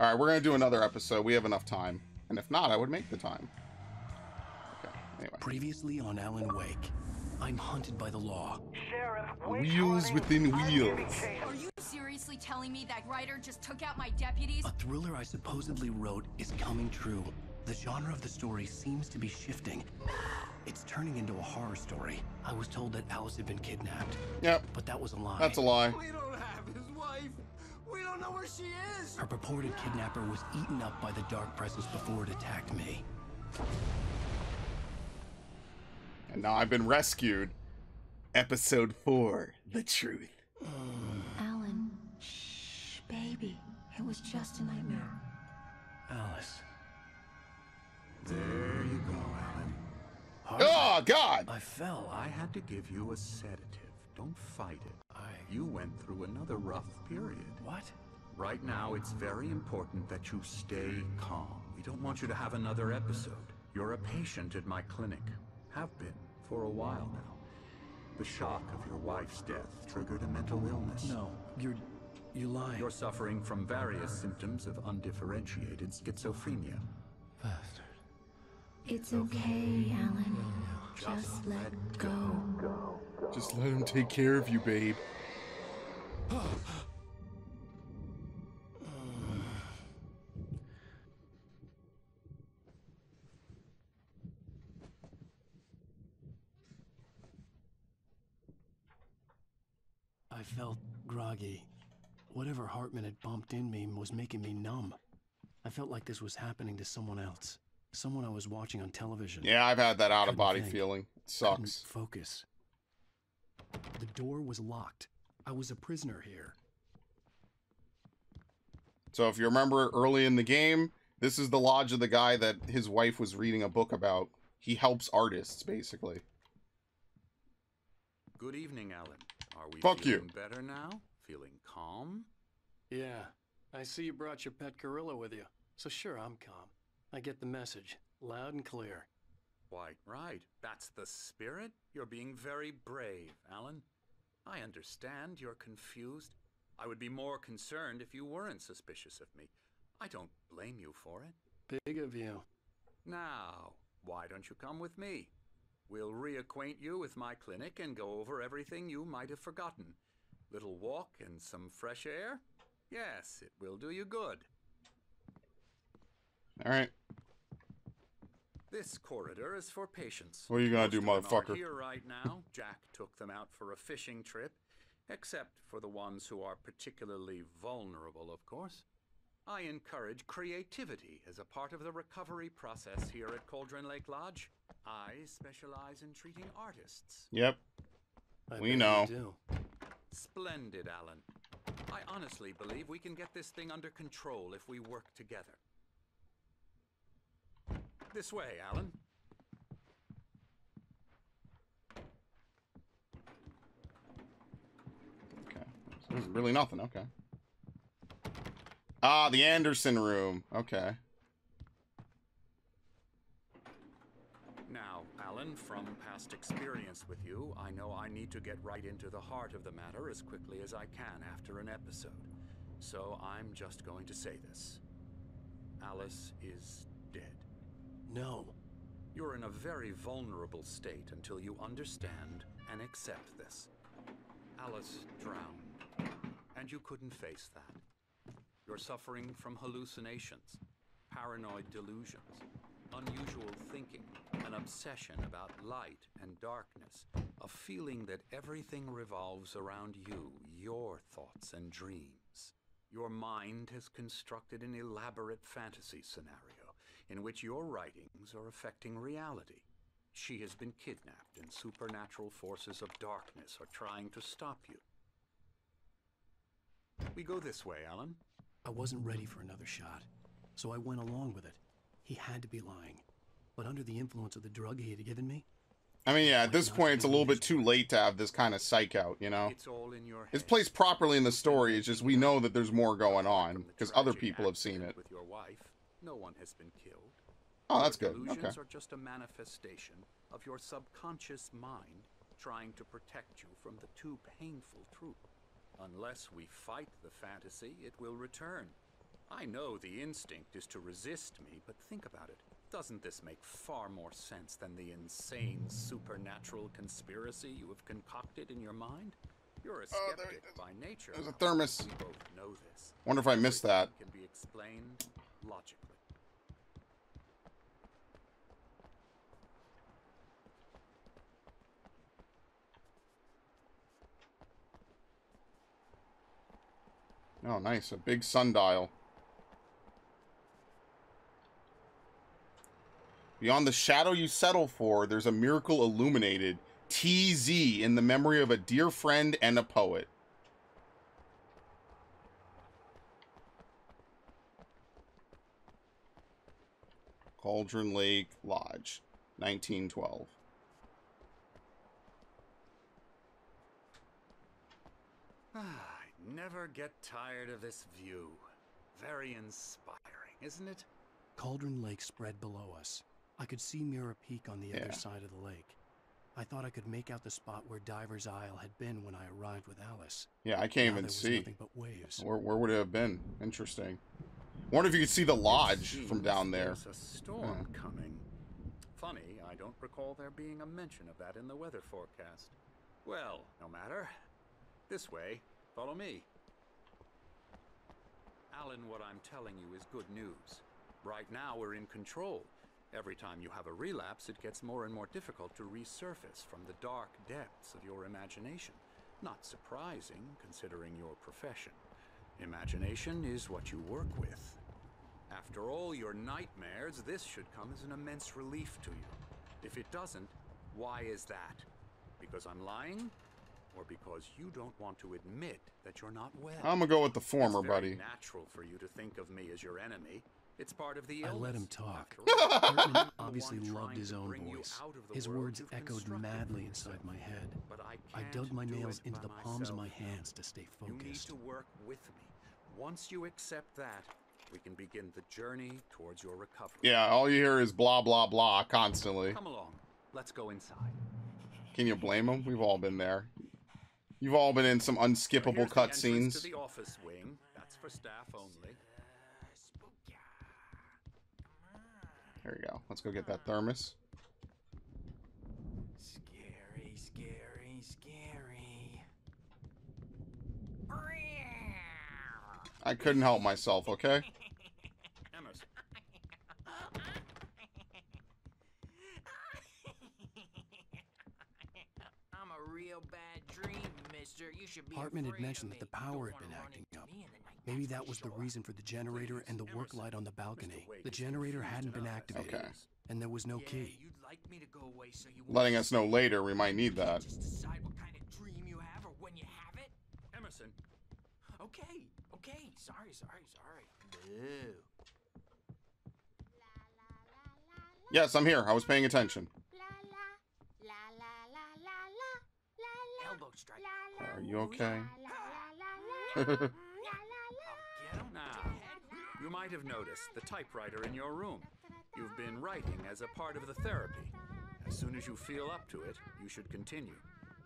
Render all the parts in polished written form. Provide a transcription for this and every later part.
Alright, we're gonna do another episode. We have enough time. And if not, I would make the time. Okay, anyway. Previously on Alan Wake, I'm hunted by the law. Sheriff, Wheels within wheels. Are you seriously telling me that writer just took out my deputies? A thriller I supposedly wrote is coming true. The genre of the story seems to be shifting. It's turning into a horror story. I was told that Alice had been kidnapped. Yep. But that was a lie. That's a lie. We don't have his wife. We don't know where she is. Her purported kidnapper was eaten up by the dark presence before it attacked me. And now I've been rescued. Episode 4, The Truth. Alan, shh, baby. It was just a nightmare. Alice. There you go, Alan. Oh, God! I fell. I had to give you a sedative. Don't fight it. You went through another rough period. What? Right now, it's very important that you stay calm. We don't want you to have another episode. You're a patient at my clinic. Have been for a while now. The shock of your wife's death triggered a mental illness. No, you're lying. You're suffering from various symptoms of undifferentiated schizophrenia. Bastard. It's okay, Alan. Just let go. Just let him take care of you, babe. I felt groggy. Whatever Hartman had bumped in me was making me numb. I felt like this was happening to someone else. Someone I was watching on television. Yeah, I've had that out-of-body Couldn't think. feeling. It Couldn't sucks. focus. The door was locked. I was a prisoner here. So if you remember early in the game, this is the lodge of the guy that his wife was reading a book about. He helps artists, basically. Good evening, Alan. Are we Fuck feeling you. better now? Feeling calm? Yeah, I see you brought your pet gorilla with you. So sure, I'm calm. I get the message, loud and clear. Quite right. That's the spirit. You're being very brave, Alan. I understand you're confused. I would be more concerned if you weren't suspicious of me. I don't blame you for it. Big of you. Now, why don't you come with me? We'll reacquaint you with my clinic and go over everything you might have forgotten. Little walk and some fresh air? Yes, it will do you good. Alright. This corridor is for patients. What are you gonna Most do, of them aren't motherfucker? here right now. Jack took them out for a fishing trip, except for the ones who are particularly vulnerable, of course. I encourage creativity as a part of the recovery process here at Cauldron Lake Lodge. I specialize in treating artists. Yep. I We bet know. you do. Splendid, Alan. I honestly believe we can get this thing under control if we work together. This way, Alan. Okay. So there's really nothing. Okay. Ah, the Anderson room. Okay. Now, Alan, from past experience with you, I know I need to get right into the heart of the matter as quickly as I can after an episode. So I'm just going to say this. Alice is dead. No. You're in a very vulnerable state until you understand and accept this. Alice drowned, and you couldn't face that. You're suffering from hallucinations, paranoid delusions, unusual thinking, an obsession about light and darkness, a feeling that everything revolves around you, your thoughts and dreams. Your mind has constructed an elaborate fantasy scenario in which your writings are affecting reality. She has been kidnapped, and supernatural forces of darkness are trying to stop you. We go this way, Alan. I wasn't ready for another shot, so I went along with it. He had to be lying. But under the influence of the drug he had given me... I mean, yeah, at this point, it's a little bit too late to have this kind of psych out, you know? It's all in your head. It's placed properly in the story, it's just we know that there's more going on, because other people have seen it. With your wife, no one has been killed. Oh, that's good. Delusions Okay. are just a manifestation of your subconscious mind trying to protect you from the too painful truth. Unless we fight the fantasy, it will return. I know the instinct is to resist me, but think about it. Doesn't this make far more sense than the insane supernatural conspiracy you have concocted in your mind? You're a skeptic by nature. There's a thermos. We both know this. Wonder if I missed that. Everything can be explained logically. Oh, nice. A big sundial. Beyond the shadow you settle for, there's a miracle illuminated. TZ, in the memory of a dear friend and a poet. Cauldron Lake Lodge, 1912. I never get tired of this view. Very inspiring, isn't it? Cauldron Lake spread below us. I could see Mirror Peak on the other side of the lake. I thought I could make out the spot where Diver's Isle had been when I arrived with Alice. Yeah, I can't even There see. nothing but waves. Where would it have been? Interesting. Wonder if you could see the lodge from down there. There's a storm coming. Funny, I don't recall there being a mention of that in the weather forecast. Well, no matter. This way. Follow me. Alan, what I'm telling you is good news. Right now we're in control. Every time you have a relapse, it gets more and more difficult to resurface from the dark depths of your imagination. Not surprising, considering your profession. Imagination is what you work with. After all your nightmares, this should come as an immense relief to you. If it doesn't, why is that? Because I'm lying? Or because you don't want to admit that you're not well? I'm gonna go with the former, it's very buddy. natural for you to think of me as your enemy. It's part of the I illness. let him talk. After all, Hartman I'm the obviously one loved trying his to own bring you voice. out of the His world words you've echoed constructed madly for inside yourself. my head. But I can't dug my do nails it into by the palms of my myself. hands to stay You need focused. to work with me. Once you accept that, we can begin the journey towards your recovery. Yeah, all you hear is blah, blah, blah constantly. Come along. Let's go inside. Can you blame them? We've all been there. You've all been in some unskippable Here's the entrance cutscenes. to the office wing. That's for staff only. There we go. Let's go get that thermos. Scary, scary, scary. I couldn't help myself, okay? Emerson. I'm a real bad dream, mister. You should be Hartman had afraid mentioned of that the me. power You had don't been wanna run acting into up. me in the night, Maybe that's that for was the sure. reason for the generator and the work light on the balcony. Wake The is generator confused hadn't been enough as activated, Okay. and there was no Yeah, key. you'd like me to go away so you Letting won't us know see. later we might need You can't that. just decide what kind of dream you have or when you have it. Emerson. Okay, okay. Sorry. Boo. Yes, I'm here. I was paying attention. Elbow strike. Are you okay? I'll get him. Now, you might have noticed the typewriter in your room. You've been writing as a part of the therapy. As soon as you feel up to it, you should continue.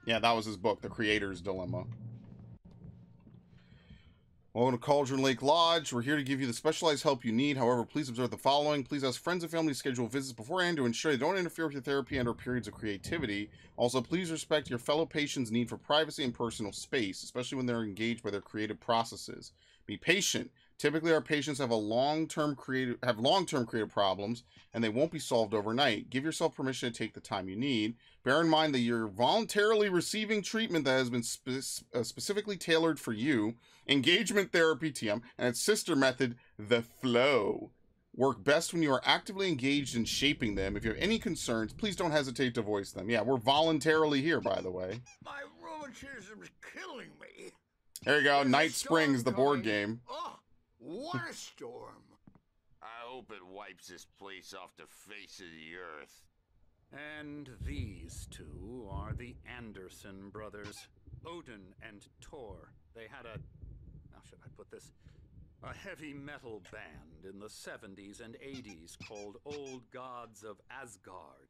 Yeah, that was his book, The Creator's Dilemma. Welcome to Cauldron Lake Lodge. We're here to give you the specialized help you need. However, please observe the following. Please ask friends and family to schedule visits beforehand to ensure they don't interfere with your therapy and or periods of creativity. Also, please respect your fellow patients' need for privacy and personal space, especially when they're engaged by their creative processes. Be patient. Typically, our patients have long-term creative problems, and they won't be solved overnight. Give yourself permission to take the time you need. Bear in mind that you're voluntarily receiving treatment that has been specifically tailored for you. Engagement therapy, TM, and its sister method, the flow, work best when you are actively engaged in shaping them. If you have any concerns, please don't hesitate to voice them. Yeah, we're voluntarily here, by the way. My rheumatism is killing me. There you go. There's a Night storm Springs, the board coming. game. Oh, what a storm. I hope it wipes this place off the face of the earth. And these two are the Anderson brothers, Odin and Thor. They had a, how should I put this? A heavy metal band in the 70s and 80s called Old Gods of Asgard.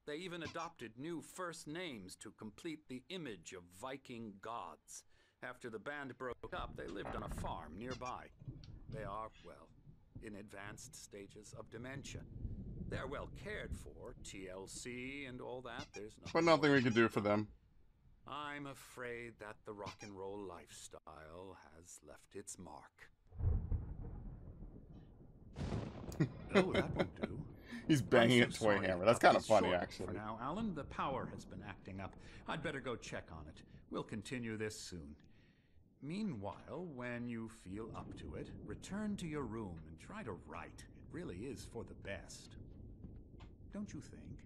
They even adopted new first names to complete the image of Viking gods. After the band broke up, they lived on a farm nearby. They are, well, in advanced stages of dementia. They're well cared for, TLC and all that. There's But nothing we can do for them. I'm afraid that the rock and roll lifestyle has left its mark. Oh, that won't do. He's banging a I'm so toy sorry hammer. to That's cut kind of this funny, short actually. For now, Alan, the power has been acting up. I'd better go check on it. We'll continue this soon. Meanwhile, when you feel up to it, return to your room and try to write. It really is for the best. Don't you think?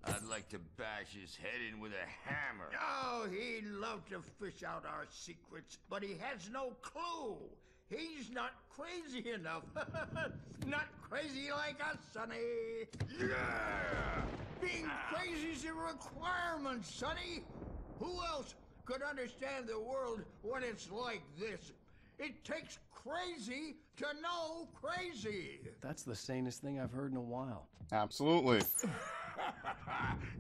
I'd like to bash his head in with a hammer. Oh, he'd love to fish out our secrets, but he has no clue. He's not crazy enough. Not crazy like us, Sonny. Yeah! Being crazy's a requirement, Sonny. Who else could understand the world when it's like this? It takes crazy to know crazy. That's the sanest thing I've heard in a while. Absolutely.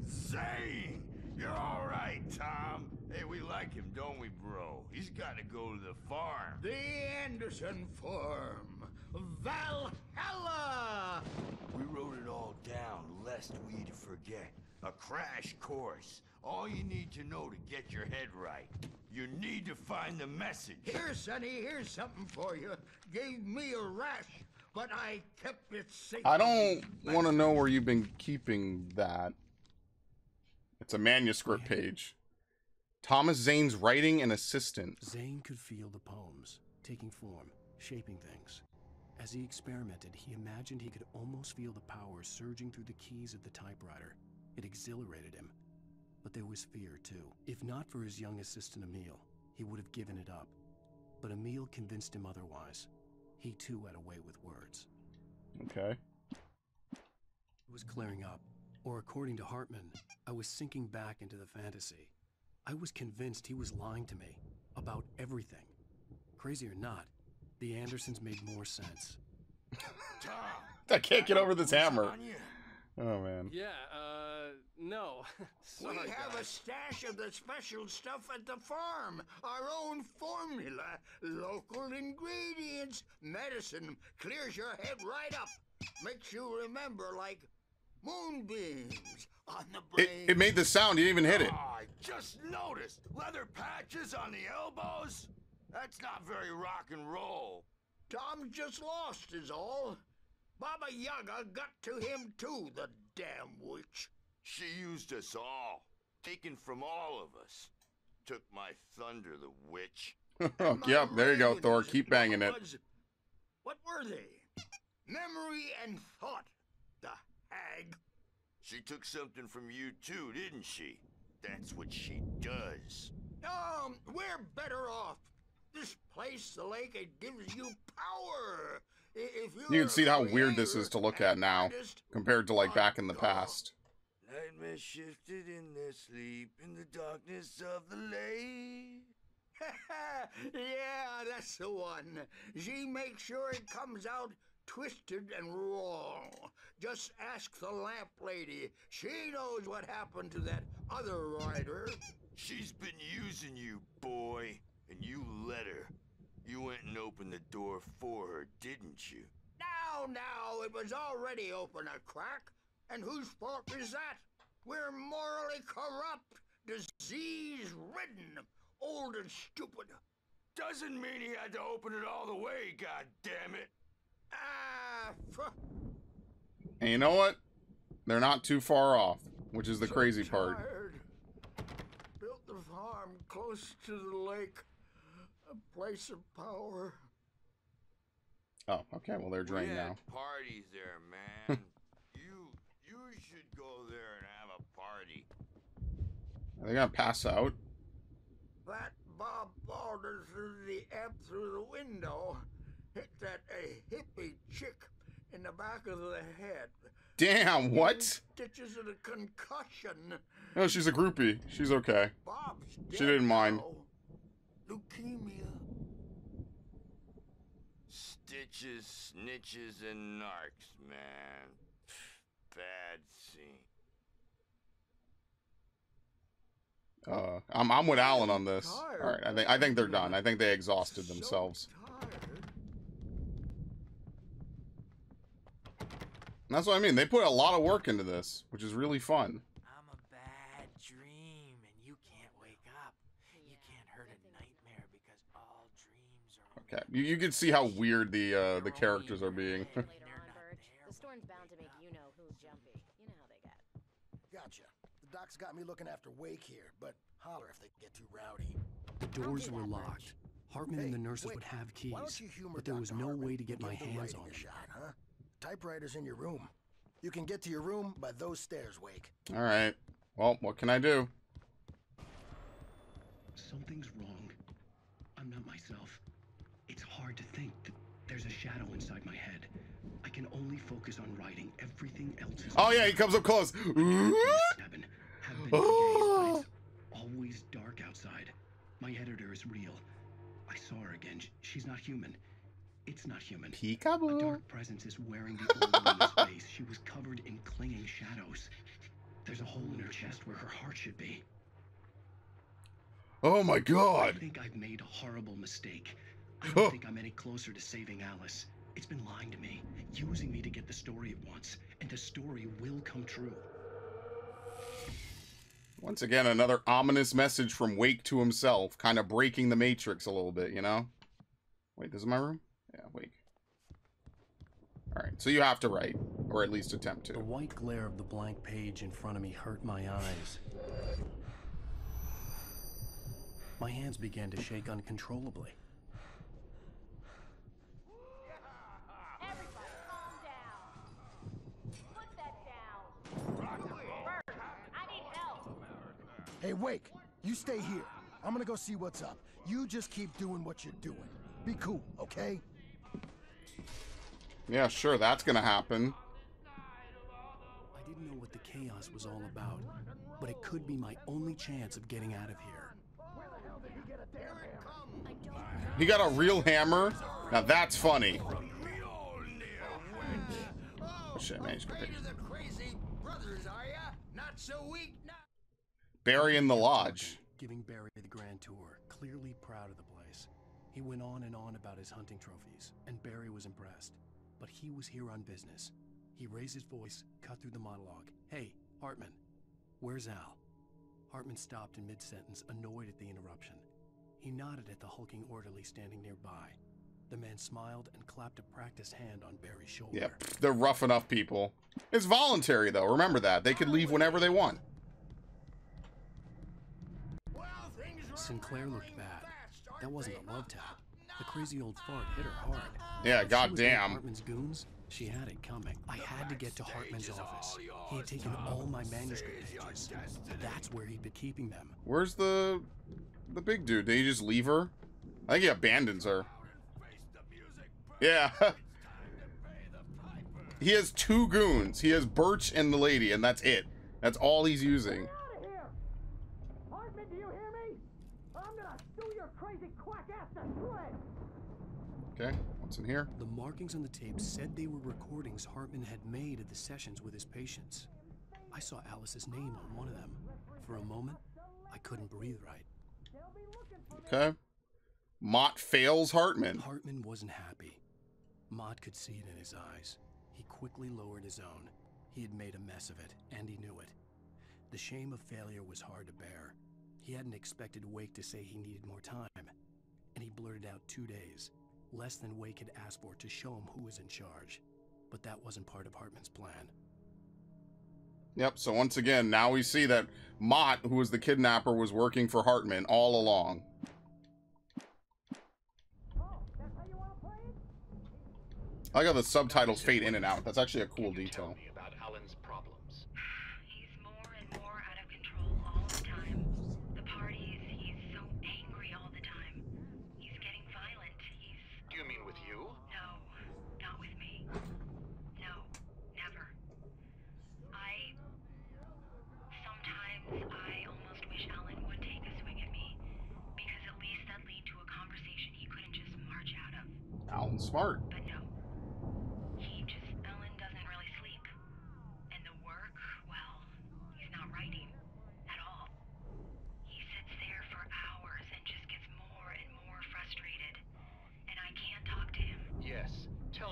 Zane! You're all right, Tom. Hey, we like him, don't we, bro? He's got to go to the farm. The Anderson Farm. Valhalla! We wrote it all down, lest we'd forget. A crash course. All you need to know to get your head right. You need to find the message. Here, Sonny, here's something for you. Gave me a rash, but I kept it safe. I don't want to know where you've been keeping that. It's a manuscript page. Thomas Zane's writing and assistant. Zane could feel the poems, taking form, shaping things. As he experimented, he imagined he could almost feel the power surging through the keys of the typewriter. It exhilarated him. But there was fear, too. If not for his young assistant Emil, he would have given it up. But Emil convinced him otherwise. He, too, had a way with words. Okay. It was clearing up. Or according to Hartman, I was sinking back into the fantasy. I was convinced he was lying to me. About everything. Crazy or not, the Andersons made more sense. Tom! I can't get over this hammer. Oh, man. Yeah, no. We have a stash of the special stuff at the farm. Our own formula. Local ingredients. Medicine. Clears your head right up. Makes you remember like moonbeams on the brain. It made the sound. You didn't even hit it. Oh, I just noticed. Leather patches on the elbows? That's not very rock and roll. Tom just lost is all. Baba Yaga got to him too, the damn witch. She used us all. Taken from all of us. Took my thunder, the witch. Yep, there you go, Thor. Keep banging it. What were they? Memory and thought, the hag. She took something from you too, didn't she? That's what she does. We're better off. This place, the lake, it gives you power. If You can see how weird this is to look at now, compared to like back in the past. Nightmare shifted in their sleep in the darkness of the lake. Yeah, that's the one. She makes sure it comes out twisted and wrong. Just ask the lamp lady. She knows what happened to that other rider. She's been using you, boy, and you let her. You went and opened the door for her, didn't you? Now, it was already open a crack. And whose fault is that? We're morally corrupt, disease-ridden, old and stupid. Doesn't mean he had to open it all the way, goddammit. And you know what? They're not too far off, which is the crazy part. Built the farm close to the lake, a place of power. Oh, okay. Well, they're drained We now. had parties there, man. you should go there and have a party. Are they gonna pass out? That Bob Balder threw the amp through the window. Hit that hippie chick in the back of the head. Damn, what? Stitches and a concussion. No, she's a groupie. She's okay. Bob's She dead didn't mind. now. Leukemia. Stitches, snitches, and narcs, man. Bad scene. I'm with Alan on this. All right, I think they're done. I think they exhausted themselves. And that's what I mean. They put a lot of work into this, which is really fun. I'm a bad dream, and you can't wake up. You can't hurt a nightmare because all dreams are. Okay, you can see how weird the characters are being. Later on, Birch. The storm's bound to make you know who's jumpy. You know how they get. Gotcha. The doc's got me looking after Wake here, but holler if they get too rowdy. The doors were locked. Hartman and the nurses would have keys, but there was no way to get my hands on them. Huh? Typewriter's in your room. You can get to your room by those stairs, Wake. All right. Well, what can I do? Something's wrong. I'm not myself. It's hard to think that there's a shadow inside my head. I can only focus on writing. Everything else is... Oh, yeah, he comes up close. Have been for days, but it's always dark outside. My editor is real. I saw her again. She's not human. It's not human. Peekaboo. A dark presence is wearing the old woman's face. She was covered in clinging shadows. There's a hole in her chest where her heart should be. Oh my god. I think I've made a horrible mistake. I don't think I'm any closer to saving Alice. It's been lying to me, using me to get the story it wants, and the story will come true. Once again, another ominous message from Wake to himself, kind of breaking the Matrix a little bit, you know? Wait, this is my room? Yeah, Wake. Alright, so you have to write, or at least attempt to. The white glare of the blank page in front of me hurt my eyes. My hands began to shake uncontrollably. Everybody calm down. Put that down. Birch, I need help. Hey, Wake, you stay here. I'm gonna go see what's up. You just keep doing what you're doing. Be cool, okay? Yeah, sure, that's gonna happen. I didn't know what the chaos was all about, but it could be my only chance of getting out of here. He got a real hammer? Now that's funny. Oh, shit, man, Barry in the lodge. Giving Barry the grand tour, clearly proud of the place. He went on and on about his hunting trophies, and Barry was impressed. But he was here on business. He raised his voice, cut through the monologue. Hey, Hartman, where's Al? Hartman stopped in mid-sentence, annoyed at the interruption. He nodded at the hulking orderly standing nearby. The man smiled and clapped a practiced hand on Barry's shoulder. Yeah, they're rough enough people. It's voluntary, though. Remember that. They could leave whenever they want. Sinclair looked bad. That wasn't a love tap. The crazy old fart hit her hard. Yeah, If she was one of goddamn. Hartman's goons, she had it coming. I had to get to Hartman's office. He had taken all my manuscript pages. That's where he'd been keeping them. Where's the big dude? Did he just leave her? I think he abandons her. Yeah. He has two goons. He has Birch and the lady, and that's it. That's all he's using. Hartman, do you hear me? I'm gonna sue your crazy quack ass to shreds. Okay, what's in here? The markings on the tape said they were recordings Hartman had made at the sessions with his patients. I saw Alice's name on one of them. For a moment, I couldn't breathe right. Okay. Mott fails Hartman. Hartman wasn't happy. Mott could see it in his eyes. He quickly lowered his own. He had made a mess of it, and he knew it. The shame of failure was hard to bear. He hadn't expected Wake to say he needed more time, and he blurted out 2 days, less than Wake had asked for, to show him who was in charge. But that wasn't part of Hartman's plan. Yep, so once again, now we see that Mott, who was the kidnapper, was working for Hartman all along. I like how the subtitles fade in and out. That's actually a cool detail. About Alan's problems. He's more and more out of control all the time. The parties, he's so angry all the time. He's getting violent. Do you mean with you? No, not with me. No, never. Sometimes I almost wish Alan would take a swing at me, because at least that lead to a conversation he couldn't just march out of. Alan's smart. But no. Alan doesn't really sleep. And the work, well, he's not writing at all. He's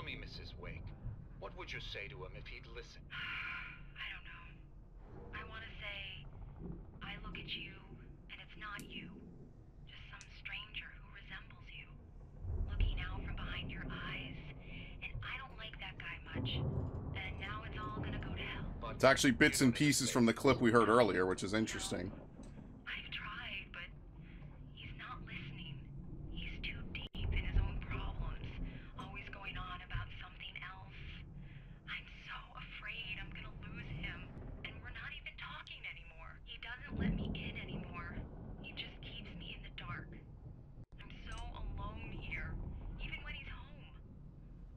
me, Mrs. Wake, what would you say to him if he'd listen? I don't know. I want to say, I look at you, and it's not you. Just some stranger who resembles you. Looking out from behind your eyes, and I don't like that guy much. And now it's all gonna go to hell. It's actually bits and pieces from the clip we heard earlier, which is interesting. I've tried, but he's not listening. He's too deep in his own problems, always going on about something else. I'm so afraid I'm gonna lose him, and we're not even talking anymore. He doesn't let me in anymore. He just keeps me in the dark. I'm so alone here, even when he's home.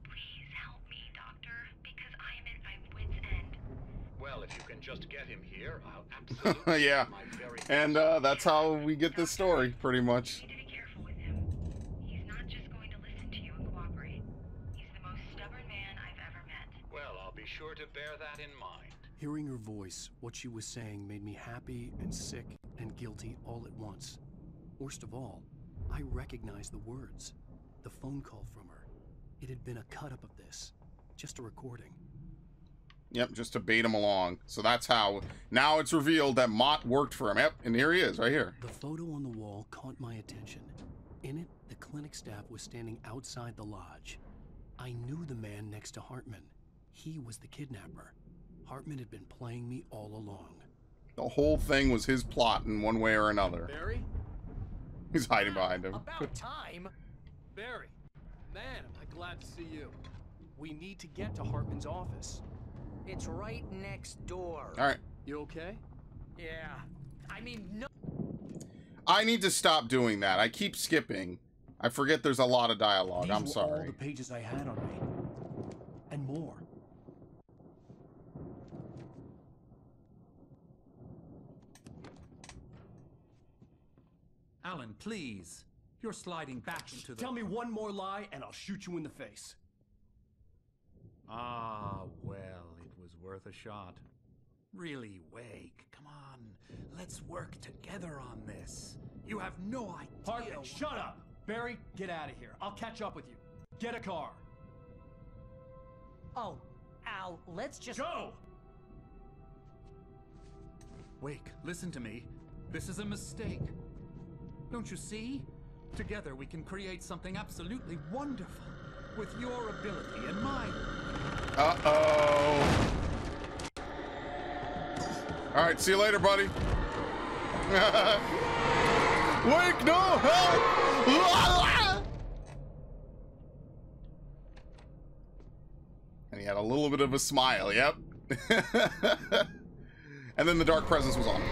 Please help me, Doctor, because I'm at my wit's end. Well, if you can just get him here, I'll absolutely... Yeah, and that's how we get this story, pretty much. You need to be careful with him. He's not just going to listen to you and cooperate. He's the most stubborn man I've ever met. Well, I'll be sure to bear that in mind. Hearing her voice, what she was saying made me happy and sick and guilty all at once. Worst of all, I recognized the words. The phone call from her. It had been a cut-up of this. Just a recording. Yep, just to bait him along. So that's how... Now it's revealed that Mott worked for him. Yep, and here he is, right here. The photo on the wall caught my attention. In it, the clinic staff was standing outside the lodge. I knew the man next to Hartman. He was the kidnapper. Hartman had been playing me all along. The whole thing was his plot in one way or another. Barry? He's hiding behind him. About time! Barry, man, am I glad to see you. We need to get to Hartman's office. It's right next door. All right. You okay? Yeah. I mean, no. I need to stop doing that. I keep skipping. I forget there's a lot of dialogue. These I'm were sorry. all the pages I had on me. And more. Alan, please. You're sliding back into the... Tell me one more lie and I'll shoot you in the face. Ah, well, it was worth a shot. Really, Wake, come on. Let's work together on this. You have no idea... Hartman, shut up! Barry, get out of here. I'll catch up with you. Get a car. Oh, Al, let's just... Go! Wake, listen to me. This is a mistake. Don't you see? Together we can create something absolutely wonderful. With your ability and mine. Uh-oh. All right, see you later, buddy. Wake, no, help! And he had a little bit of a smile, yep. And then the dark presence was on him.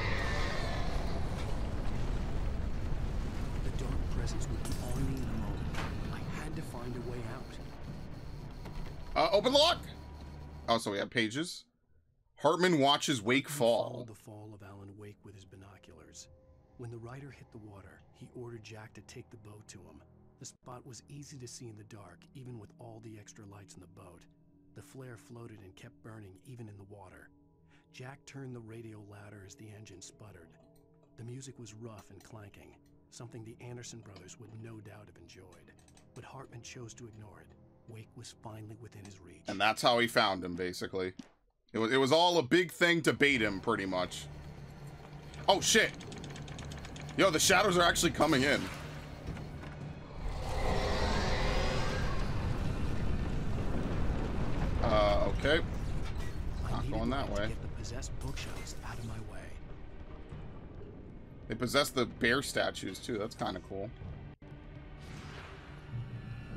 The dark presence would be on me in a moment. I had to find a way out. Open the lock! Oh, so we have pages. Hartman watches Wake fall. Followed the fall of Alan Wake with his binoculars. When the rider hit the water, he ordered Jack to take the boat to him. The spot was easy to see in the dark, even with all the extra lights in the boat. The flare floated and kept burning, even in the water. Jack turned the radio louder as the engine sputtered. The music was rough and clanking, something the Anderson brothers would no doubt have enjoyed. But Hartman chose to ignore it. Wake was finally within his reach. And that's how he found him, basically. It was all a big thing to bait him, pretty much. Oh, shit. Yo, the shadows are actually coming in. Okay. Not going that way. Get the possessed bookshelves out of my way. They possess the bear statues, too. That's kind of cool.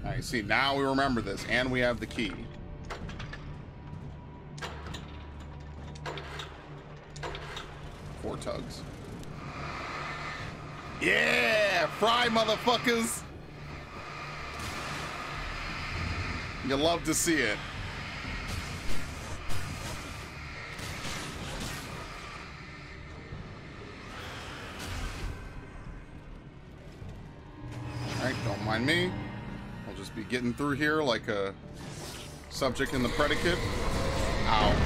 Alright, see, now we remember this, and we have the key. 4 tugs. Yeah! Fry, motherfuckers! You love to see it. Alright, don't mind me. I'll just be getting through here like a subject in the predicate. Ow.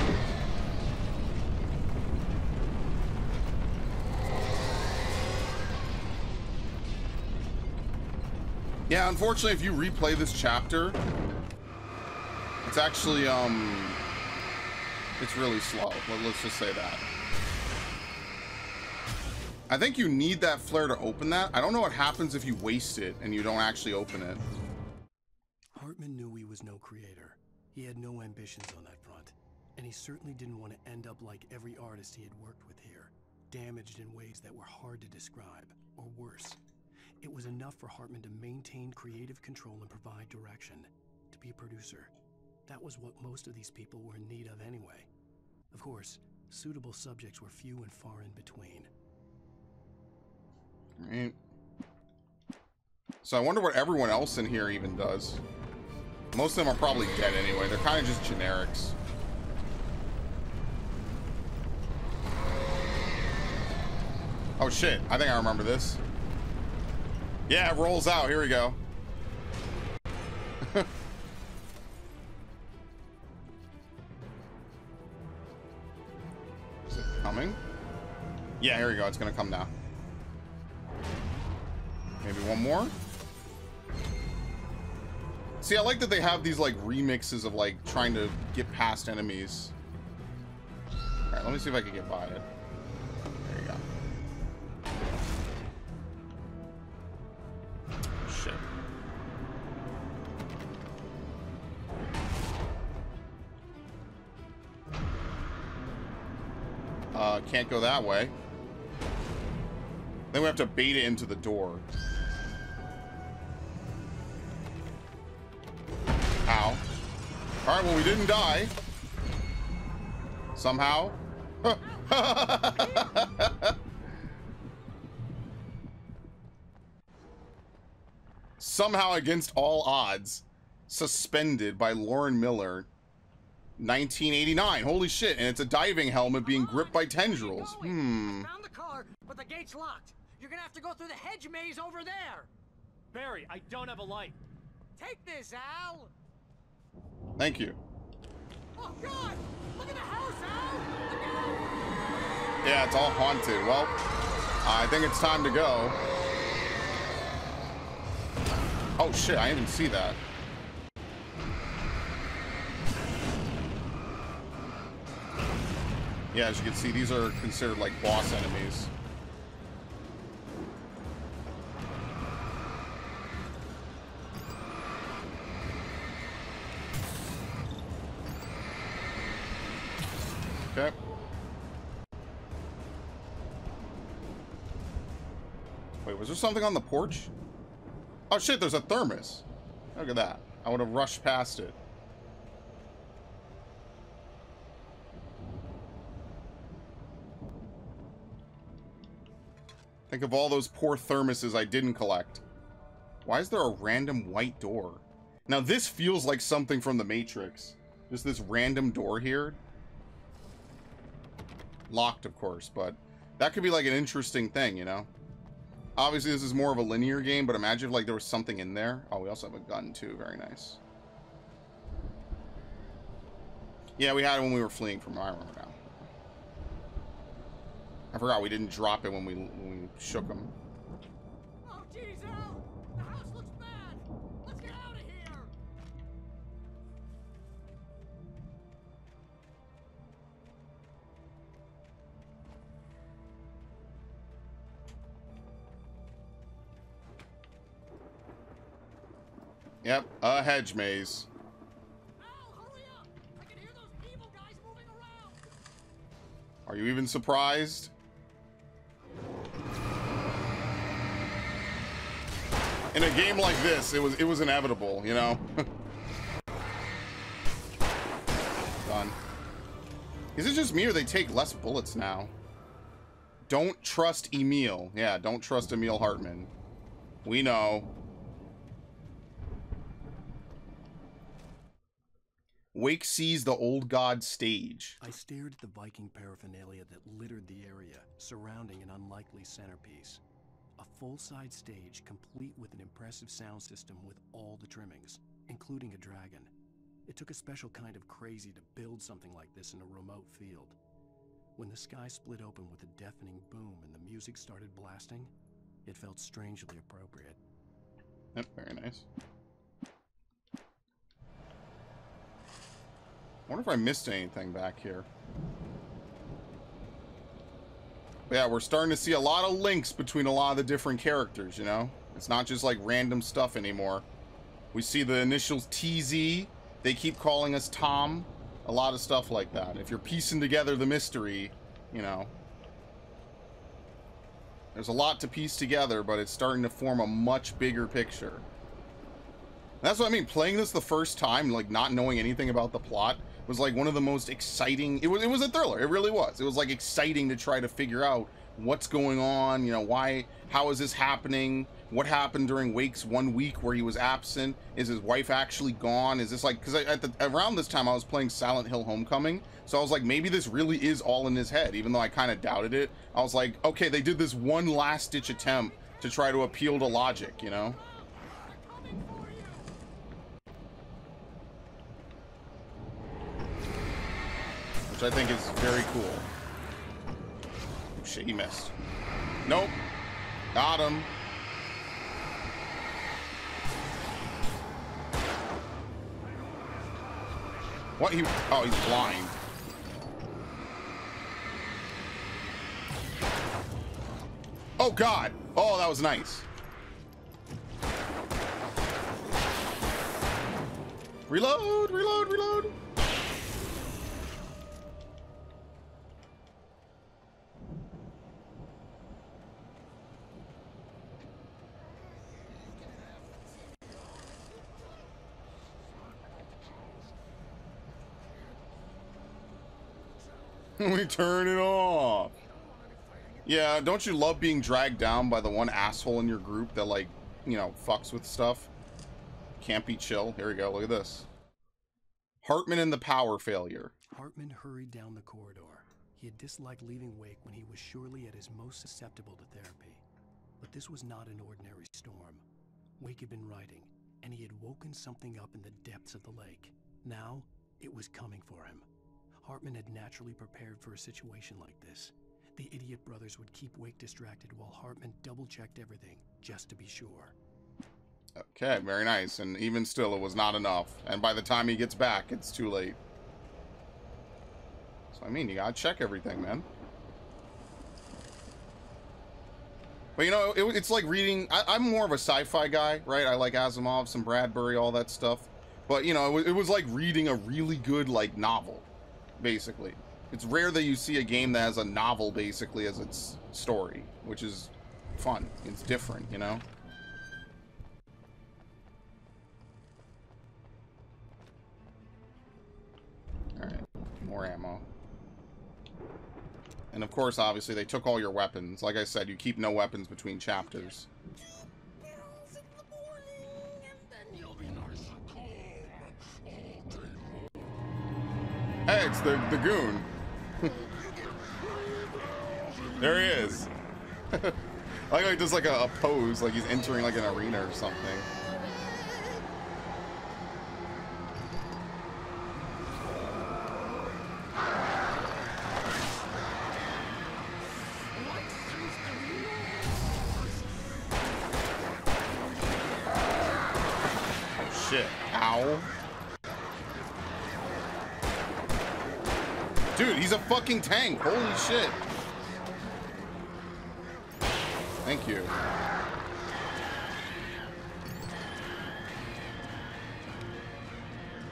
Yeah, unfortunately, if you replay this chapter, It's actually, it's really slow. Let's just say that. I think you need that flare to open that. I don't know what happens if you waste it and you don't actually open it. Hartman knew he was no creator. He had no ambitions on that front. And he certainly didn't want to end up like every artist he had worked with here, damaged in ways that were hard to describe, or worse. It was enough for Hartman to maintain creative control and provide direction, to be a producer. That was what most of these people were in need of anyway. Of course, suitable subjects were few and far in between. Right. So I wonder what everyone else in here even does. Most of them are probably dead anyway. They're kind of just generics. Oh shit, I think I remember this. Yeah, it rolls out. Here we go. Is it coming? Yeah, here we go. It's gonna come now. Maybe one more? See, I like that they have these like remixes of like trying to get past enemies. Alright, let me see if I can get by it. There you go. Shit. Can't go that way. Then we have to bait it into the door. Ow. Alright, well, we didn't die. Somehow. Somehow, against all odds. Suspended by Lauren Miller. 1989. Holy shit. And it's a diving helmet being gripped by tendrils. I found the car, but the gate's locked. You're gonna have to go through the hedge maze over there. Barry, I don't have a light. Take this, Al. Thank you. Oh, God! Look at the house, Al! Look out! Yeah, it's all haunted. Well, I think it's time to go. Oh, shit. I didn't even see that. Yeah, as you can see, these are considered like boss enemies. Okay. Wait, was there something on the porch? Oh shit, there's a thermos. Look at that. I would have rushed past it. Think of all those poor thermoses I didn't collect. Why is there a random white door? Now this feels like something from the Matrix. Just this random door here. Locked, of course, but that could be like an interesting thing, you know? Obviously, this is more of a linear game, but imagine if like there was something in there. Oh, we also have a gun too. Very nice. Yeah, we had it when we were fleeing from. I remember now. I forgot we didn't drop it when we shook him. Oh, geez, Al! The house looks bad! Let's get out of here! Yep, a hedge maze. Al, hurry up! I can hear those evil guys moving around! Are you even surprised? In a game like this, it was inevitable, you know? Done. Is it just me or they take less bullets now? Don't trust Emil. Yeah, don't trust Emil Hartman. We know. Wake sees the old god stage. I stared at the Viking paraphernalia that littered the area, surrounding an unlikely centerpiece. A full-size stage, complete with an impressive sound system with all the trimmings, including a dragon. It took a special kind of crazy to build something like this in a remote field. When the sky split open with a deafening boom and the music started blasting, it felt strangely appropriate. Yep, very nice. wonder if I missed anything back here. But yeah, we're starting to see a lot of links between a lot of the different characters, you know? It's not just like random stuff anymore. We see the initials TZ. They keep calling us Tom. A lot of stuff like that. If you're piecing together the mystery, you know. There's a lot to piece together, but it's starting to form a much bigger picture. That's what I mean. Playing this the first time, like not knowing anything about the plot, was like one of the most exciting. It was a thriller. It really was. It was like exciting to try to figure out what's going on. You know, why? How is this happening? What happened during Wake's 1 week where he was absent? Is his wife actually gone? Is this like, because around this time I was playing Silent Hill Homecoming, so I was like, maybe this really is all in his head, even though I kind of doubted it. I was like, okay, they did this one last ditch attempt to try to appeal to logic, you know? Which I think is very cool. Oh, shit, he missed. Nope. Got him. What? Oh, he's blind. Oh, God. Oh, that was nice. Reload, reload, reload. We turn it off. Yeah, don't you love being dragged down by the one asshole in your group that, like, you know, fucks with stuff? Can't be chill. Here we go. Look at this. Hartman and the power failure. Hartman hurried down the corridor. He had disliked leaving Wake when he was surely at his most susceptible to therapy. But this was not an ordinary storm. Wake had been writing, and he had woken something up in the depths of the lake. Now, it was coming for him. Hartman had naturally prepared for a situation like this. The idiot brothers would keep Wake distracted while Hartman double-checked everything, just to be sure. Okay, very nice. And even still, it was not enough. And by the time he gets back, it's too late. So, I mean, you gotta check everything, man. But, you know, it's like reading... I'm more of a sci-fi guy, right? I like Asimov, some Bradbury, all that stuff. But, you know, it was like reading a really good, like, novel, basically. It's rare that you see a game that has a novel, basically, as its story, which is fun. It's different, you know? Alright, more ammo. And of course, obviously, they took all your weapons. Like I said, you keep no weapons between chapters. Hey, it's the goon. There he is. I like how he does like a pose, like he's entering like an arena or something. Oh shit. Ow. Dude, he's a fucking tank. Holy shit. Thank you.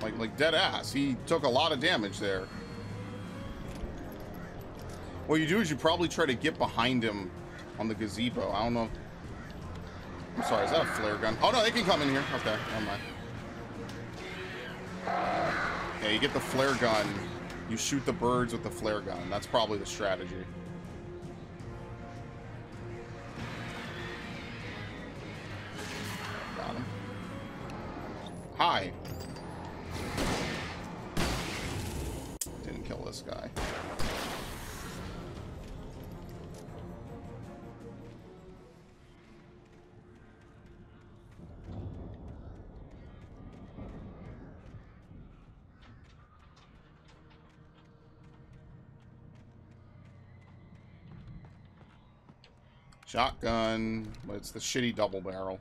Like dead ass. He took a lot of damage there. What you do is you probably try to get behind him on the gazebo. I don't know. I'm sorry, is that a flare gun? Oh no, they can come in here. Okay, never mind. Yeah, you get the flare gun. You shoot the birds with the flare gun. That's probably the strategy. Got him. Hi. Didn't kill this guy. Shotgun, but it's the shitty double barrel.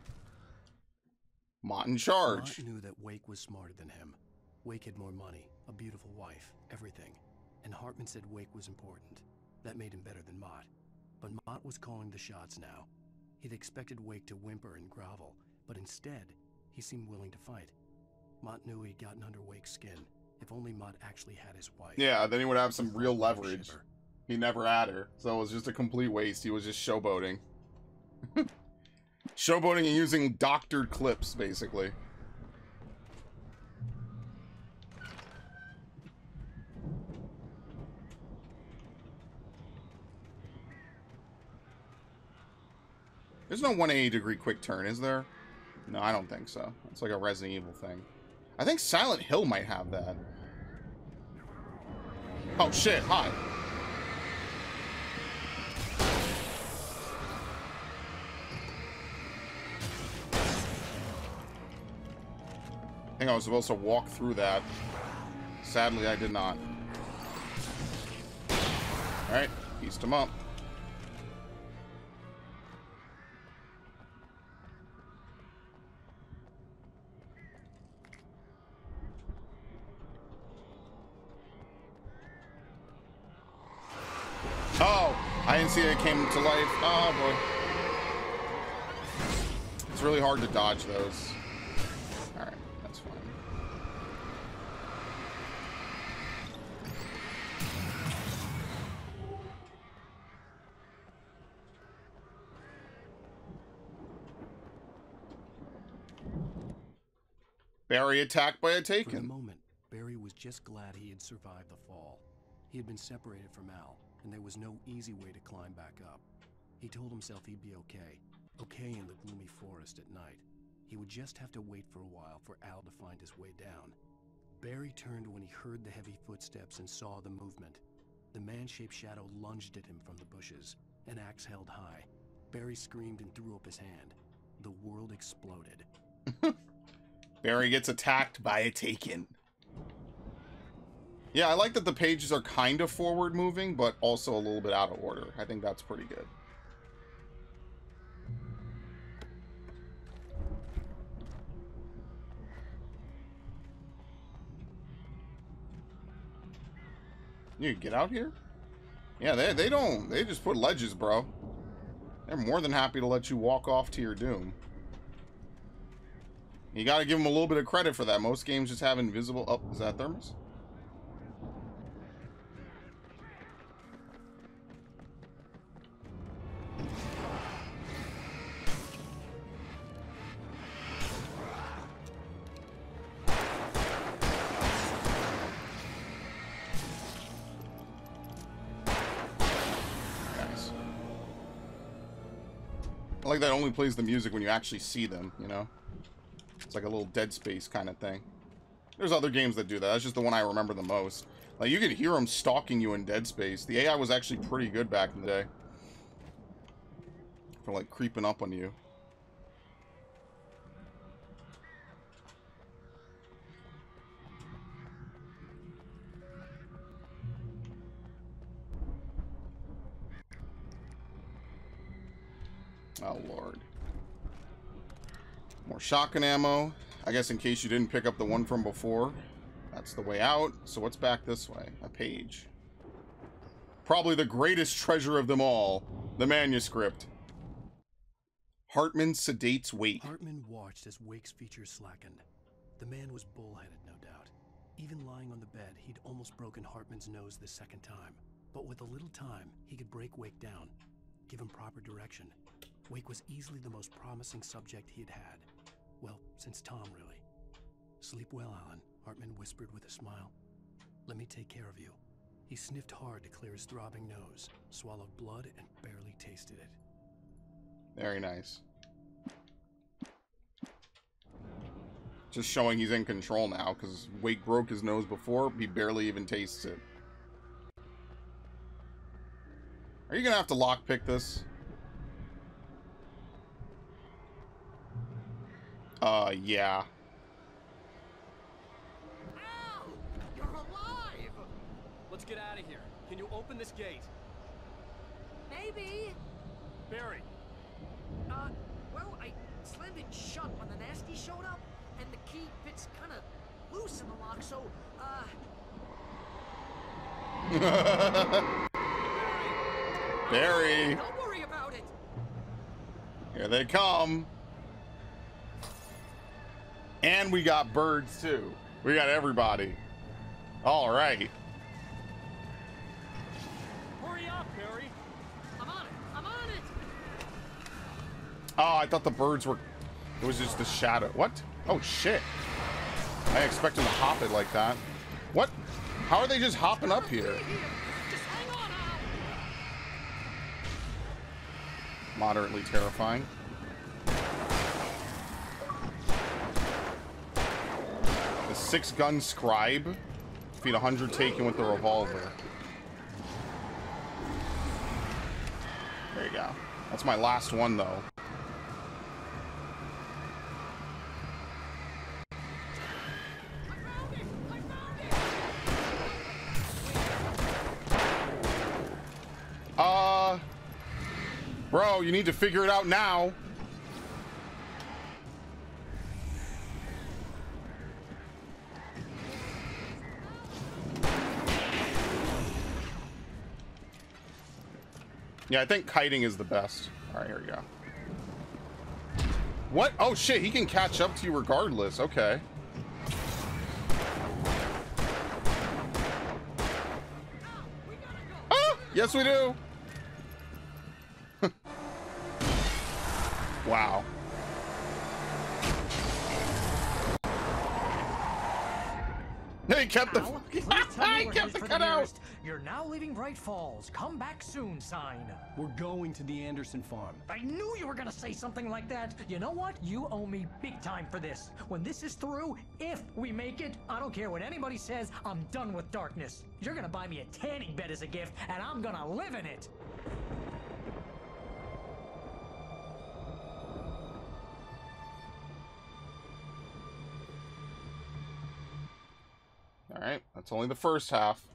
Mott in charge. Mott knew that Wake was smarter than him. Wake had more money, a beautiful wife, everything. And Hartman said Wake was important. That made him better than Mott. But Mott was calling the shots now. He'd expected Wake to whimper and grovel, but instead, he seemed willing to fight. Mott knew he'd gotten under Wake's skin. If only Mott actually had his wife. Yeah, then he would have some real leverage. He never had her, so it was just a complete waste. He was just showboating. Showboating and using doctored clips, basically. There's no 180-degree quick turn, is there? No, I don't think so. It's like a Resident Evil thing. I think Silent Hill might have that. Oh, shit. Hi. I think I was supposed to walk through that. Sadly, I did not. Alright, pieced him up. Oh, I didn't see it came to life. Oh, boy. It's really hard to dodge those. Alright, that's fine. Barry attacked by a Taken. For the moment, Barry was just glad he had survived the fall. He had been separated from Al, and there was no easy way to climb back up. He told himself he'd be okay. Okay in the gloomy forest at night. He would just have to wait for a while for Al to find his way down. Barry turned when he heard the heavy footsteps and saw the movement. The man-shaped shadow lunged at him from the bushes, an axe held high. Barry screamed and threw up his hand. The world exploded. Barry gets attacked by a Taken. Yeah, I like that the pages are kind of forward moving, but also a little bit out of order. I think that's pretty good. You get out here? Yeah, they just put ledges, bro. They're more than happy to let you walk off to your doom. You gotta give them a little bit of credit for that. Most games just have invisible... Oh, is that Thermos? I like that only plays the music when you actually see them, you know? It's like a little Dead Space kind of thing. There's other games that do that. That's just the one I remember the most. Like, you could hear them stalking you in Dead Space. The AI was actually pretty good back in the day. For, like, creeping up on you. Oh, Lord. More shotgun ammo. I guess in case you didn't pick up the one from before. That's the way out. So what's back this way? A page. Probably the greatest treasure of them all. The manuscript. Hartman sedates Wake. Hartman watched as Wake's features slackened. The man was bullheaded, no doubt. Even lying on the bed, he'd almost broken Hartman's nose the second time. But with a little time, he could break Wake down. Give him proper direction. Wake was easily the most promising subject he'd had. Well, since Tom, really. Sleep well, Alan, Hartman whispered with a smile. Let me take care of you. He sniffed hard to clear his throbbing nose, swallowed blood, and barely tasted it. Very nice. Just showing he's in control now, because Wake broke his nose before, he barely even tastes it. Are you gonna have to lockpick this? Yeah. Al! You're alive! Let's get out of here. Can you open this gate? Maybe. Barry. Well, I slammed it shut when the nasty showed up, and the key fits kinda loose in the lock, so, Barry. Don't worry about it. Here they come. And we got birds too. We got everybody. All right. Hurry up, Barry. I'm on it. I'm on it. Oh, I thought the birds were... It was just the shadow. What? Oh, shit. I didn't expect them to hop it like that. What? How are they just hopping up here? Just hang on, Al. Moderately terrifying. The 6-gun scribe. Defeat 100 taken with the revolver. There you go. That's my last one, though. Bro, you need to figure it out now. Yeah, I think kiting is the best. All right, here we go. What? Oh, shit, he can catch up to you regardless. Okay. Ah, yes, we do. Wow. He kept the cutout. You're now leaving Bright Falls. Come back soon, sign. We're going to the Anderson farm. I knew you were gonna say something like that. You know what? You owe me big time for this. When this is through, if we make it, I don't care what anybody says, I'm done with darkness. You're gonna buy me a tanning bed as a gift, and I'm gonna live in it. All right, that's only the first half.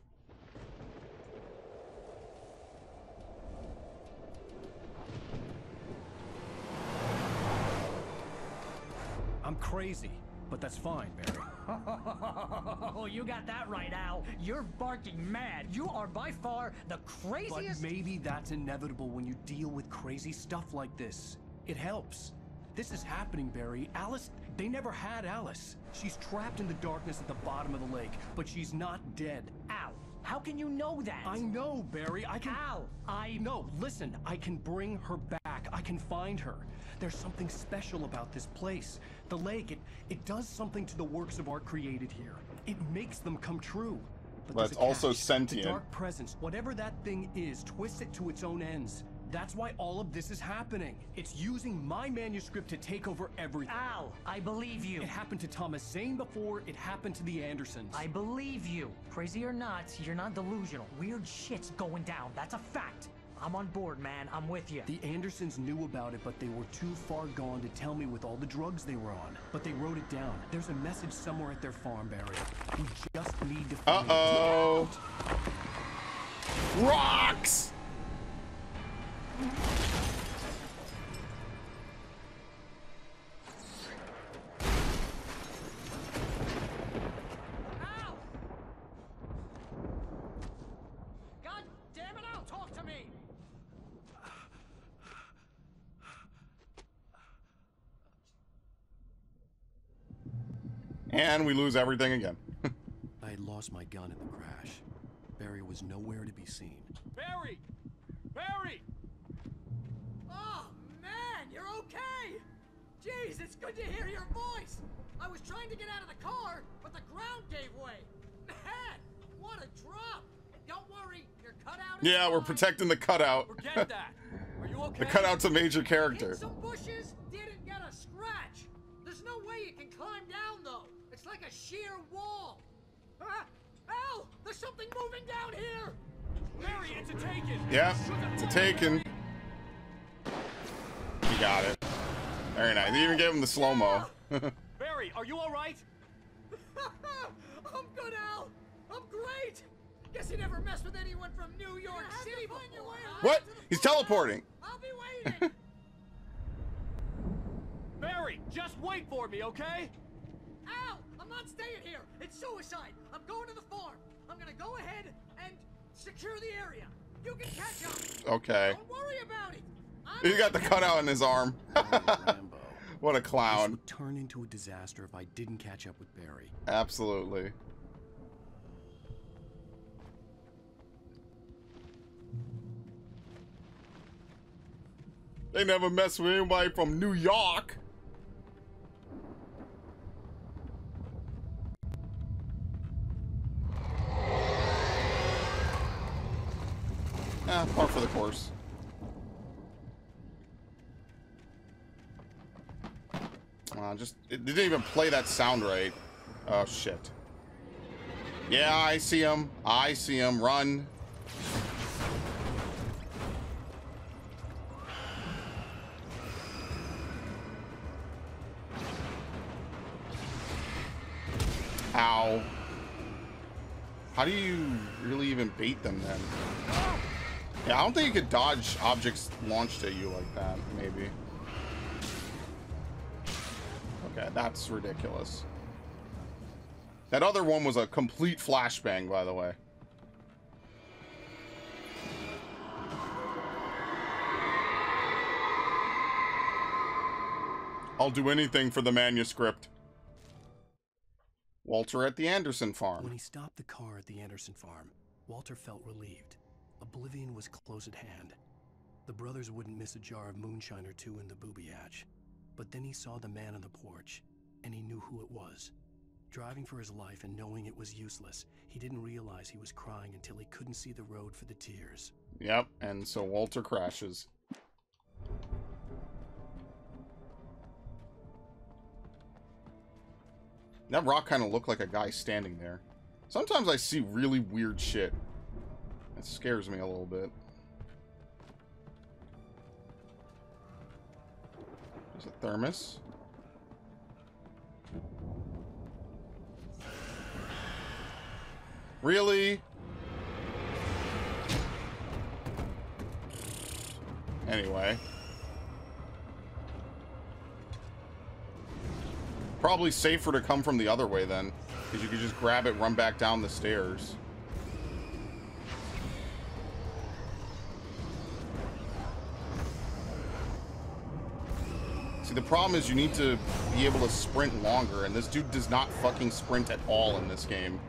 I'm crazy, but that's fine, Barry. Oh, you got that right, Al. You're barking mad. You are by far the craziest. But maybe that's inevitable when you deal with crazy stuff like this. It helps. This is happening, Barry. Alice, they never had Alice. She's trapped in the darkness at the bottom of the lake, but she's not dead. Al, how can you know that? I know, Barry. I can... Al, No, listen. I can bring her back. I can find her. There's something special about this place. The lake, it does something to the works of art created here. It makes them come true. But it's also catch. sentient. The dark presence, whatever that thing is, twists it to its own ends. That's why all of this is happening. It's using my manuscript to take over everything. Al, I believe you. It happened to Thomas Zane before, it happened to the Andersons. I believe you. Crazy or not, you're not delusional. Weird shit's going down. That's a fact. I'm on board, man. I'm with you. The Andersons knew about it, but they were too far gone to tell me with all the drugs they were on. But they wrote it down. There's a message somewhere at their farm, Barry. We just need to find it. Rocks! God damn it, Al, talk to me! And we lose everything again. I had lost my gun in the crash. Barry was nowhere to be seen. Barry! Barry! Oh, man, you're okay! Jeez, it's good to hear your voice! I was trying to get out of the car, but the ground gave way. Man, what a drop! Don't worry, your cutout is Yeah, we're fine. protecting the cutout. Forget that. Are you okay? The cutout's a major character. Hit some bushes, didn't get a scratch. There's no way you can climb down, though. It's like a sheer wall. Al, there's something moving down here! Barry, it's a taken! Yeah, it's a taken. He got it. Very nice. They even gave him the slow-mo. Barry, are you alright? I'm good, Al. I'm great. Guess you never messed with anyone from New York City before. What? He's teleporting. I'll be waiting. Barry, just wait for me, okay? Al, I'm not staying here. It's suicide. I'm going to the farm. I'm gonna go ahead and secure the area. You can catch up. Okay. Don't worry about it. He's got the cutout in his arm. Rambo. What a This clown. would turn into a disaster if I didn't catch up with Barry. Absolutely. They never mess with anybody from New York. Par for the course. It didn't even play that sound right. Oh, shit. Yeah, I see him. I see him. Run. Ow. How do you really even bait them then? Yeah, I don't think you could dodge objects launched at you like that, maybe. Okay, that's ridiculous. That other one was a complete flashbang, by the way. I'll do anything for the manuscript. Walter at the Anderson farm. When he stopped the car at the Anderson farm, Walter felt relieved. Oblivion was close at hand. The brothers wouldn't miss a jar of moonshine or two in the booby hatch. But then he saw the man on the porch, and he knew who it was. Driving for his life and knowing it was useless, he didn't realize he was crying until he couldn't see the road for the tears. Yep, and so Walter crashes. That rock kind of looked like a guy standing there. Sometimes I see really weird shit. It scares me a little bit. There's a thermos. Really? Anyway. Probably safer to come from the other way then, because you could just grab it, run back down the stairs. See, the problem is you need to be able to sprint longer, and this dude does not fucking sprint at all in this game.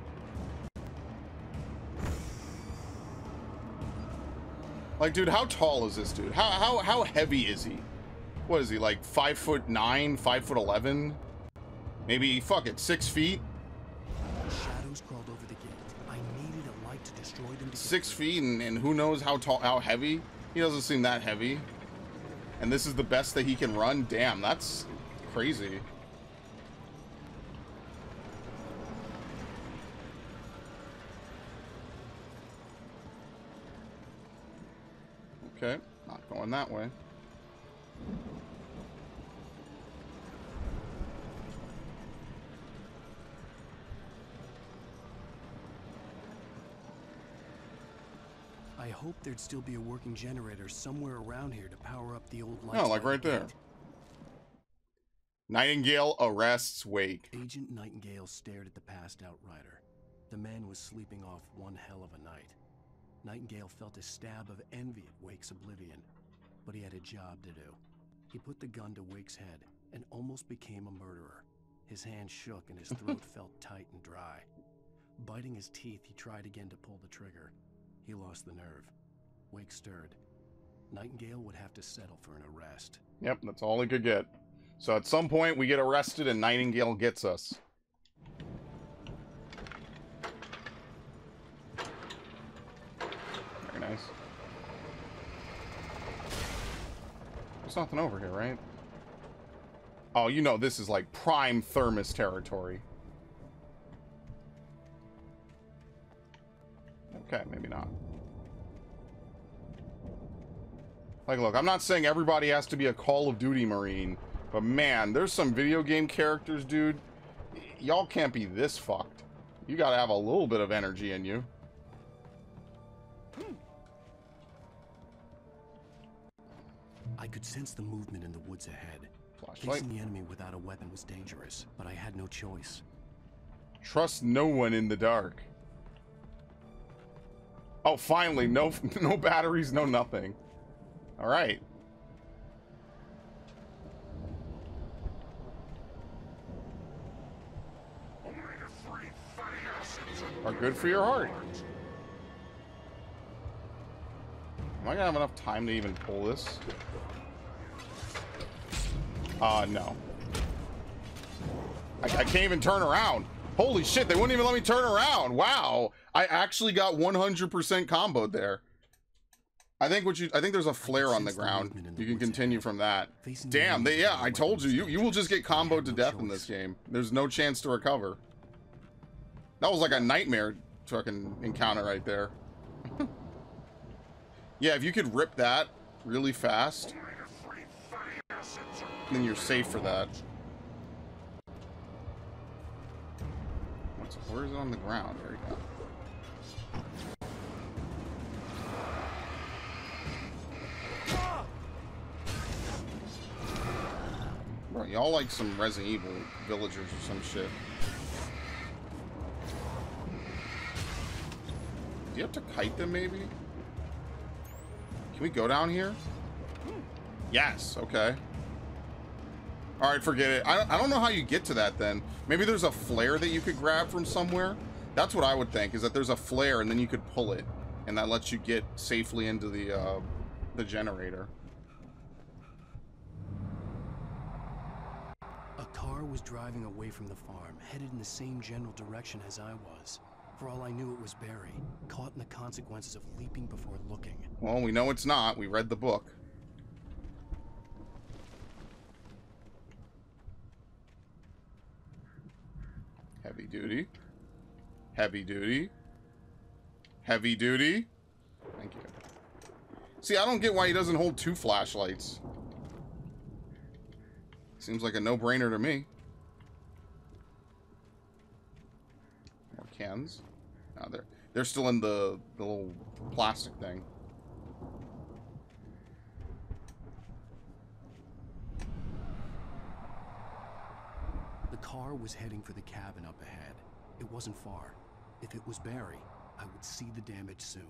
Like, dude, how tall is this dude? How heavy is he? What is he, like 5'9", 5'11"? Maybe, fuck it, 6 feet? Shadows crawled over the gate. I needed a light to destroy them. 6 feet, and who knows how tall, how heavy? He doesn't seem that heavy. And this is the best that he can run? Damn, that's crazy. Okay, not going that way. I hoped there'd still be a working generator somewhere around here to power up the old lights. Oh, like right there. Nightingale arrests Wake. Agent Nightingale stared at the passed out rider. The man was sleeping off one hell of a night. Nightingale felt a stab of envy at Wake's oblivion, but he had a job to do. He put the gun to Wake's head and almost became a murderer. His hand shook and his throat felt tight and dry. Biting his teeth, he tried again to pull the trigger. He lost the nerve. Wake stirred. Nightingale would have to settle for an arrest. Yep, that's all he could get. So at some point, we get arrested and Nightingale gets us. Very nice. There's nothing over here, right? Oh, you know this is like prime thermos territory. Okay, maybe not. Like, look, I'm not saying everybody has to be a Call of Duty Marine, but man, there's some video game characters, dude. Y'all can't be this fucked. You gotta have a little bit of energy in you. I could sense the movement in the woods ahead. Flashlight. Facing the enemy without a weapon was dangerous, but I had no choice. Trust no one in the dark. Oh, finally, no batteries, no nothing. All right. Are good for your heart. Am I gonna have enough time to even pull this? No. I can't even turn around. Holy shit, they wouldn't even let me turn around. Wow. I actually got 100% comboed there. I think there's a flare on the ground. You can continue from that. Damn, yeah, I told you. You will just get comboed to death in this game. There's no chance to recover. That was like a nightmare fucking encounter right there. Yeah, if you could rip that really fast, then you're safe for that. Where is it on the ground? There we go. Bro, y'all like some Resident Evil villagers or some shit. Do you have to kite them, maybe? Can we go down here? Yes, okay. Alright, forget it. I don't know how you get to that then. Maybe there's a flare that you could grab from somewhere? That's what I would think, is that there's a flare and then you could pull it. And that lets you get safely into the generator. A car was driving away from the farm, headed in the same general direction as I was. For all I knew, it was Barry, caught in the consequences of leaping before looking. Well, we know it's not. We read the book. Heavy duty. Heavy duty. Heavy duty. Thank you. See, I don't get why he doesn't hold 2 flashlights. Seems like a no-brainer to me. More cans. No, they're still in the little plastic thing. The car was heading for the cabin up ahead. It wasn't far. If it was Barry, I would see the damage soon.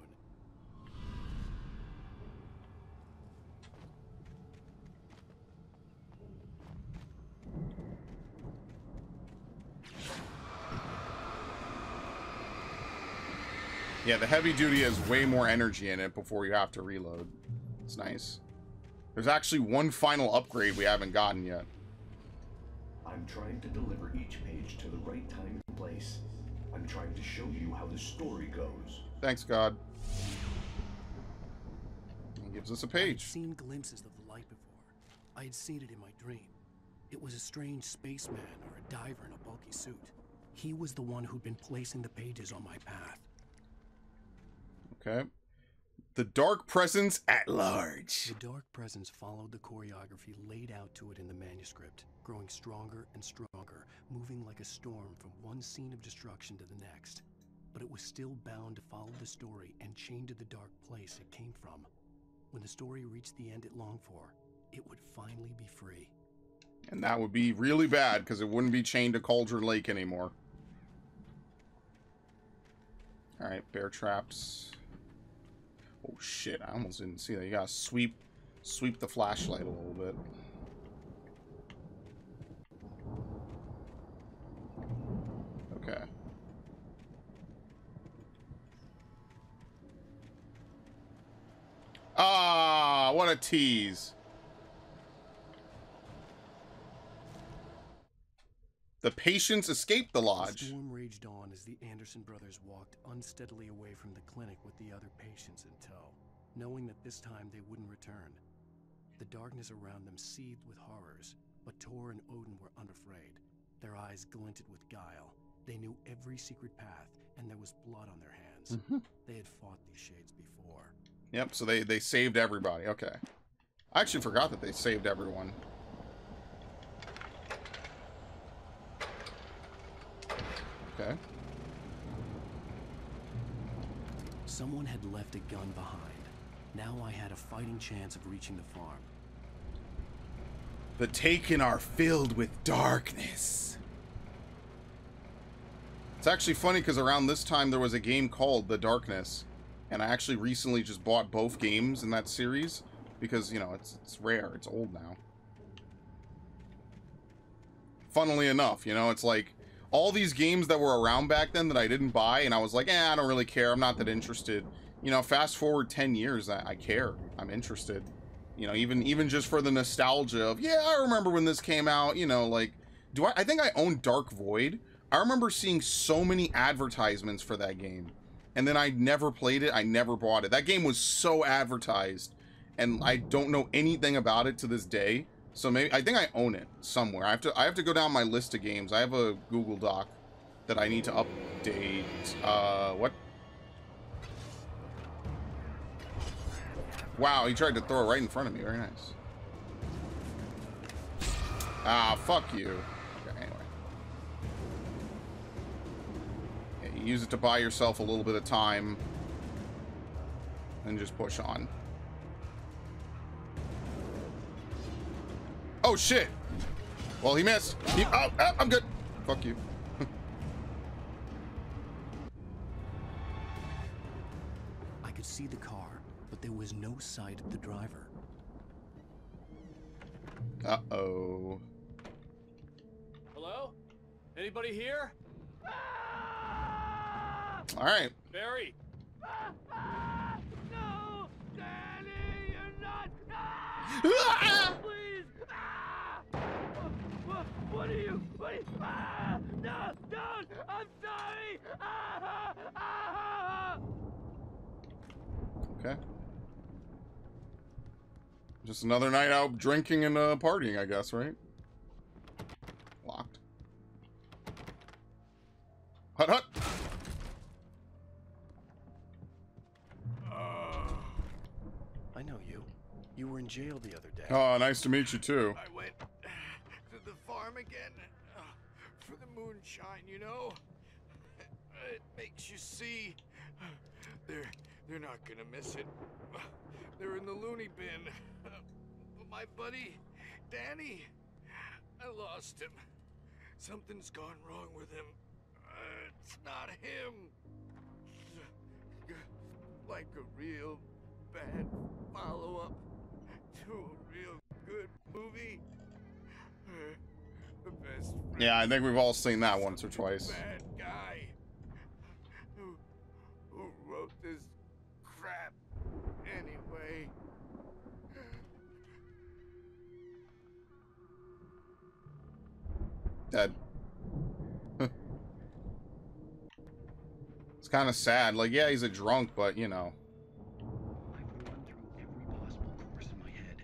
Yeah, the heavy duty has way more energy in it before you have to reload. It's nice. There's actually one final upgrade we haven't gotten yet. I'm trying to deliver each page to the right time and place. I'm trying to show you how the story goes. Thanks, God. He gives us a page. I had seen glimpses of the light before. I had seen it in my dream. It was a strange spaceman or a diver in a bulky suit. He was the one who'd been placing the pages on my path. Okay. The Dark Presence at Large. The Dark Presence followed the choreography laid out to it in the manuscript, growing stronger and stronger, moving like a storm from one scene of destruction to the next. But it was still bound to follow the story and chain to the dark place it came from. When the story reached the end it longed for, it would finally be free. And that would be really bad, because it wouldn't be chained to Cauldron Lake anymore. Alright, bear traps. Oh shit, I almost didn't see that. You gotta sweep the flashlight a little bit. Okay. Ah, what a tease. The patients escaped the lodge. The storm raged on as the Anderson brothers walked unsteadily away from the clinic with the other patients in tow, knowing that this time they wouldn't return. The darkness around them seethed with horrors, but Tor and Odin were unafraid. Their eyes glinted with guile. They knew every secret path, and there was blood on their hands. They had fought these shades before. Yep, so they saved everybody. Okay. I actually forgot that they saved everyone. Okay. Someone had left a gun behind. Now I had a fighting chance of reaching the farm. The Taken are filled with darkness. It's actually funny because around this time there was a game called The Darkness, and I actually recently just bought both games in that series because, you know, it's rare, it's old now. Funnily enough, you know, it's like all these games that were around back then that I didn't buy, and I was like, I don't really care, I'm not that interested. You know, fast forward 10 years, I care, I'm interested. You know, even just for the nostalgia of, yeah, I remember when this came out, you know, like, I think I own Dark Void. I remember seeing so many advertisements for that game, and then I never played it, I never bought it. That game was so advertised, and I don't know anything about it to this day. So maybe, I think I own it somewhere. I have to go down my list of games. I have a Google Doc that I need to update. What? Wow, he tried to throw it right in front of me. Very nice. Ah, fuck you. Okay, anyway. Yeah, you use it to buy yourself a little bit of time. And just push on. Oh, shit. Well, he missed. Oh, I'm good. Fuck you. I could see the car, but there was no sight of the driver. Uh-oh. Hello? Anybody here? All right. Barry. No! Danny, you're not... Please! What are you... No! Don't! I'm sorry! Okay. Just another night out drinking and partying, I guess, right? Locked. Hut hut! I know you. You were in jail the other day. Oh, nice to meet you, too. I went to the farm again for the moonshine, you know? It makes you see. They're not gonna miss it. They're in the loony bin. But my buddy, Danny, I lost him. Something's gone wrong with him. It's not him. Like a real bad follow-up to a real good movie. The best friend. Yeah, I think we've all seen that once or twice. Bad guy who wrote this crap anyway. Dead. It's kind of sad. Like, yeah, he's a drunk, but, you know. I've run through every possible course in my head.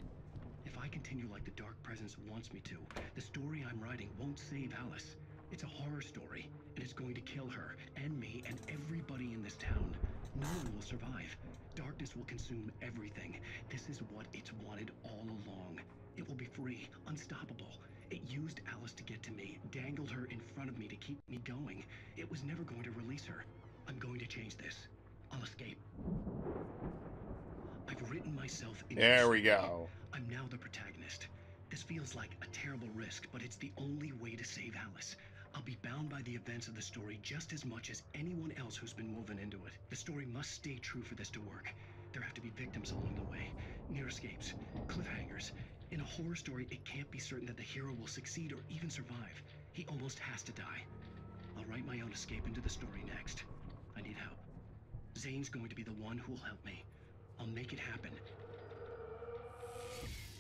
If I continue like the Dark Presence wants me to, the story I'm writing won't save Alice. It's a horror story, and it's going to kill her, and me, and everybody in this town. No one will survive. Darkness will consume everything. This is what it's wanted all along. It will be free, unstoppable. It used Alice to get to me, dangled her in front of me to keep me going. It was never going to release her. I'm going to change this. I'll escape. I've written myself into There this we story. go. I'm now the protagonist. This feels like a terrible risk, but it's the only way to save Alice. I'll be bound by the events of the story just as much as anyone else who's been woven into it. The story must stay true for this to work. There have to be victims along the way, near escapes, cliffhangers. In a horror story, it can't be certain that the hero will succeed or even survive. He almost has to die. I'll write my own escape into the story next. I need help. Zane's going to be the one who'll help me. I'll make it happen.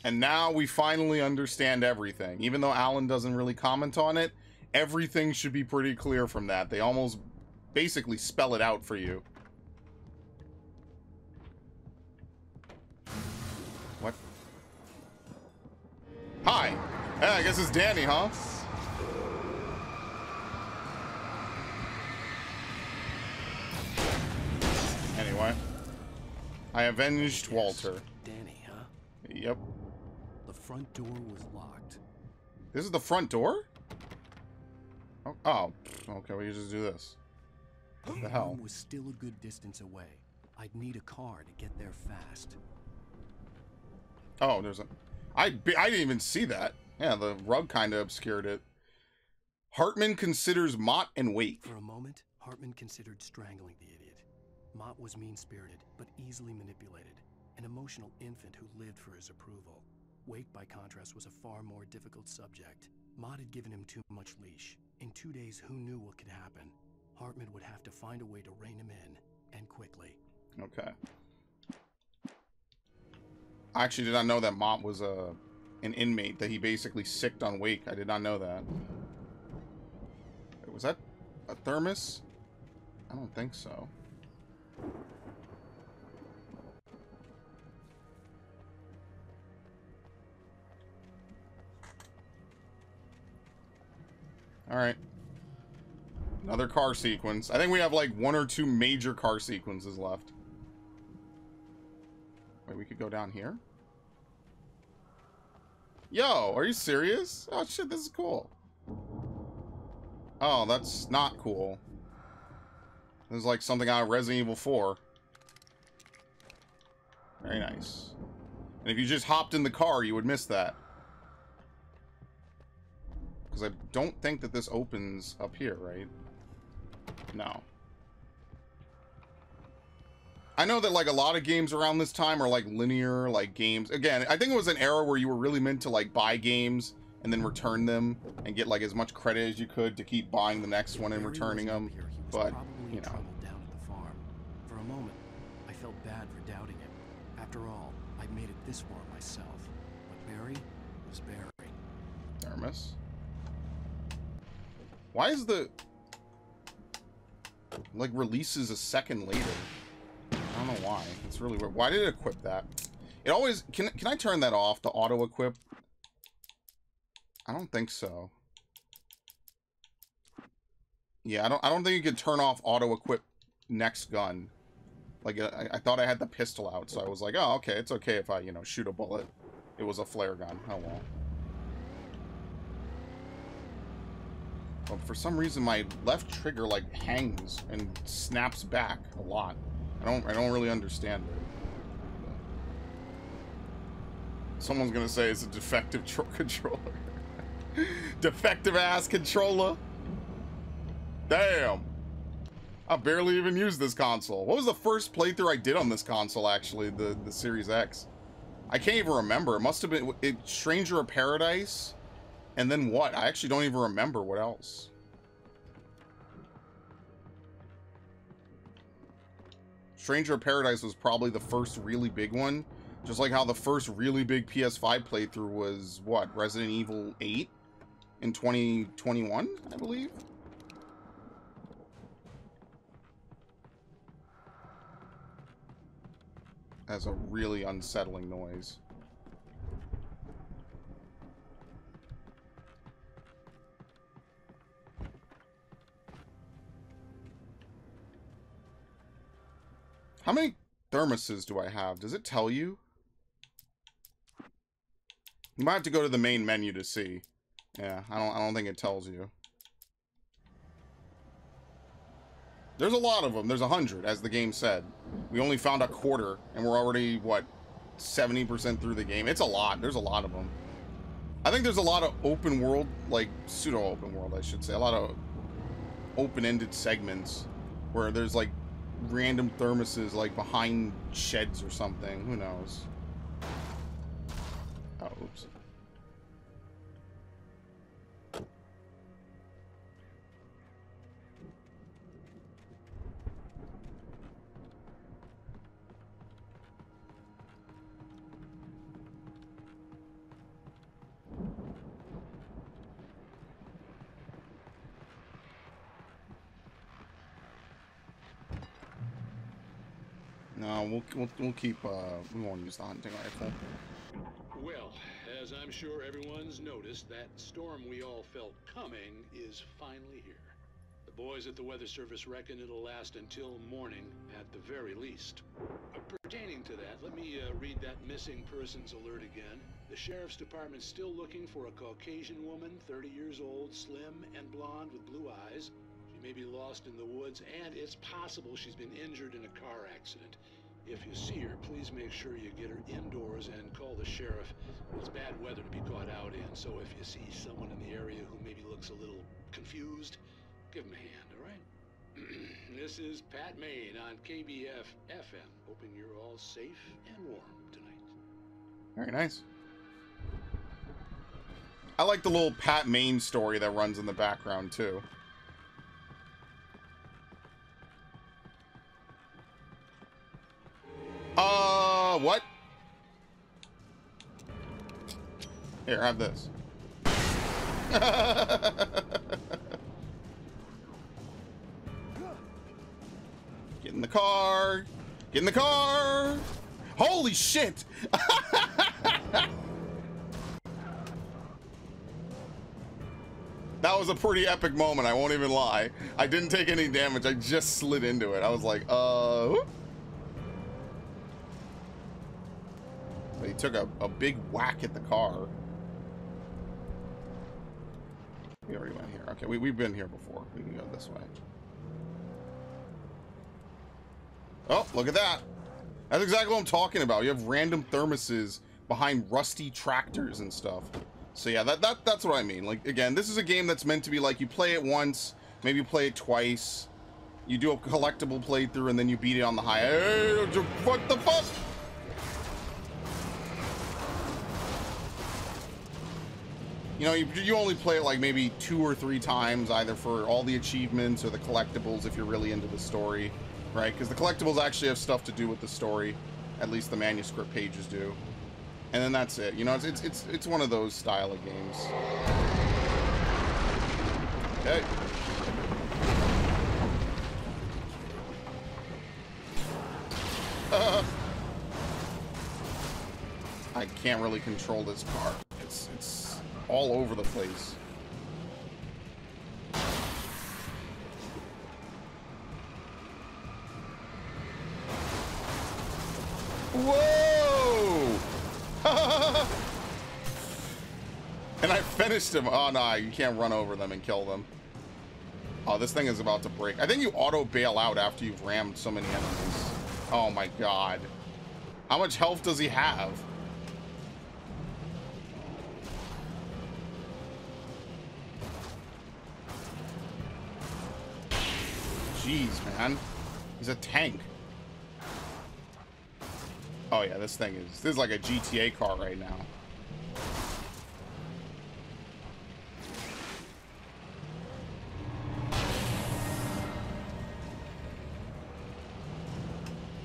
And now we finally understand everything. Even though Alan doesn't really comment on it, everything should be pretty clear from that. They almost basically spell it out for you. What? Hi. Yeah, I guess it's Danny, huh? Anyway. I avenged Walter. Danny, huh? Yep. The front door was locked. This is the front door? Oh, okay, we just do this. What the hell? room was still a good distance away. I'd need a car to get there fast. Oh, there's a... I didn't even see that. Yeah, the rug kind of obscured it. Hartman considers Mott and Wake. For a moment, Hartman considered strangling the idiot. Mott was mean-spirited, but easily manipulated. An emotional infant who lived for his approval. Wake, by contrast, was a far more difficult subject. Mott had given him too much leash. In 2 days, who knew what could happen? Hartman would have to find a way to rein him in, and quickly. Okay. I actually did not know that Mott was an inmate, that he basically sicked on Wake. I did not know that. Wait, was that a thermos? I don't think so. Alright. Another car sequence. I think we have like 1 or 2 major car sequences left. Wait, we could go down here? Yo, are you serious? Oh shit, this is cool. Oh, that's not cool. This is like something out of Resident Evil 4. Very nice. And if you just hopped in the car, you would miss that. Because I don't think that this opens up here, right? No. I know that like a lot of games around this time are like linear, like games. Again, I think it was an era where you were really meant to like buy games and then return them and get like as much credit as you could to keep buying the next one and returning them. But, you know. Down at the farm. For a moment, I felt bad for doubting him. After all, I'd made it this far myself. But Barry was Barry. Thermos. Why is the... like, releases a second later? I don't know why. It's really weird. Why did it equip that? It always... Can I turn that off, the auto-equip? I don't think so. Yeah, I don't think you could turn off auto-equip next gun. Like, I thought I had the pistol out, so I was like, oh, okay, it's okay if I, you know, shoot a bullet. It was a flare gun. Oh, well. But for some reason, my left trigger, like, hangs and snaps back a lot. I don't really understand it. Someone's gonna say it's a defective controller. Defective-ass controller. Damn. I barely even used this console. What was the first playthrough I did on this console, actually? The Series X. I can't even remember. It must have been Stranger of Paradise. And then what? I actually don't even remember what else. Stranger of Paradise was probably the first really big one. Just like how the first really big PS5 playthrough was, what, Resident Evil 8? In 2021, I believe? That's a really unsettling noise. How many thermoses do I have? Does it tell you? You might have to go to the main menu to see. Yeah, I don't think it tells you. There's a lot of them. There's 100, as the game said. We only found a quarter, and we're already, what, 70% through the game? It's a lot. There's a lot of them. I think there's a lot of open world, like, pseudo-open world, I should say. A lot of open-ended segments where there's, like, random thermoses, like, behind sheds or something. Who knows? Oh, oops. No, we'll keep, we won't use the hunting rifle. Well, as I'm sure everyone's noticed, that storm we all felt coming is finally here. The boys at the Weather Service reckon it'll last until morning at the very least. Pertaining to that, let me read that missing persons alert again. The Sheriff's Department's still looking for a Caucasian woman, 30 years old, slim and blonde with blue eyes. She may be lost in the woods, and it's possible she's been injured in a car accident. If you see her, please make sure you get her indoors and call the sheriff. It's bad weather to be caught out in, so if you see someone in the area who maybe looks a little confused, give them a hand, all right? This is Pat Maine on KBF FM, hoping you're all safe and warm tonight. Very nice. I like the little Pat Maine story that runs in the background, too. What? Here, have this. Get in the car. Get in the car. Holy shit. That was a pretty epic moment, I won't even lie. I didn't take any damage, I just slid into it. I was like, whoop. But he took a big whack at the car. We already went here. Okay, we've been here before. We can go this way. Oh, look at that. That's exactly what I'm talking about. You have random thermoses behind rusty tractors and stuff. So yeah, that's what I mean. Like, again, this is a game that's meant to be like, you play it once, maybe you play it twice, you do a collectible playthrough, and then you beat it on the high. Hey, what the fuck? You know, you only play it like maybe 2 or 3 times, either for all the achievements or the collectibles if you're really into the story, right? Because the collectibles actually have stuff to do with the story, at least the manuscript pages do. And then that's it. You know, it's one of those style of games. Okay. I can't really control this car. It's all over the place. Whoa! And I finished him. Oh no, you can't run over them and kill them. Oh, this thing is about to break. I think you auto bail out after you've rammed so many enemies. Oh my god. How much health does he have? Jeez, man. He's a tank. Oh yeah, this is like a GTA car right now.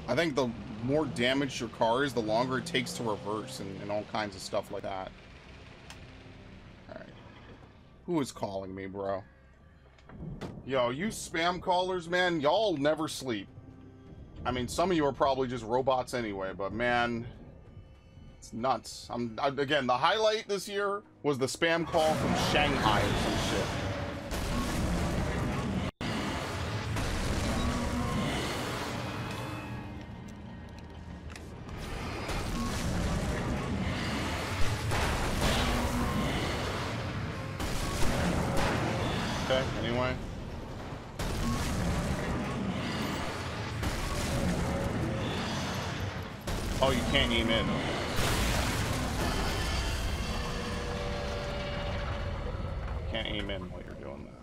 I think the more damaged your car is, the longer it takes to reverse and all kinds of stuff like that. Alright. Who is calling me, bro? Yo, you spam callers, man, y'all never sleep. I mean, some of you are probably just robots anyway, but man, it's nuts. Again, the highlight this year was the spam call from Shanghai or some shit. Okay, anyway. Oh, you can't aim in. Can't aim in while you're doing that.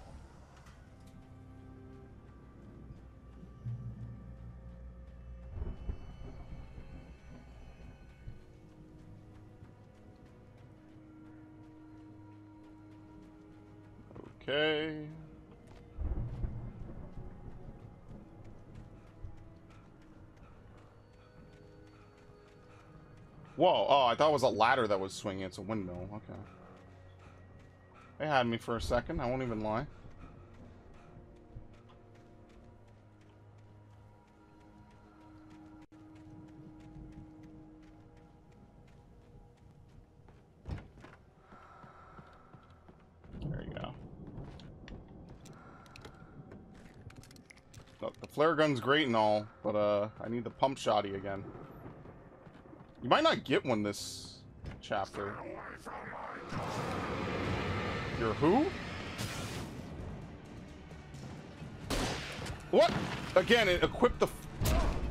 Okay. Whoa, oh, I thought it was a ladder that was swinging. It's a windmill. Okay. They had me for a second. I won't even lie. There you go. Look, the flare gun's great and all, but I need the pump shotty again. You might not get one this chapter. You're who? What? Again, it equipped the...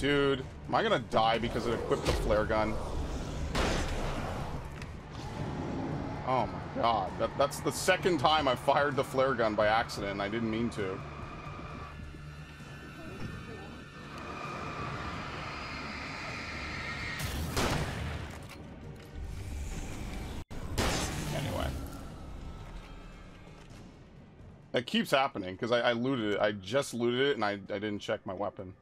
Dude, am I gonna die because it equipped the flare gun? Oh my god. That's the second time I fired the flare gun by accident and I didn't mean to. Anyway. That keeps happening because I looted it. I just looted it and I didn't check my weapon.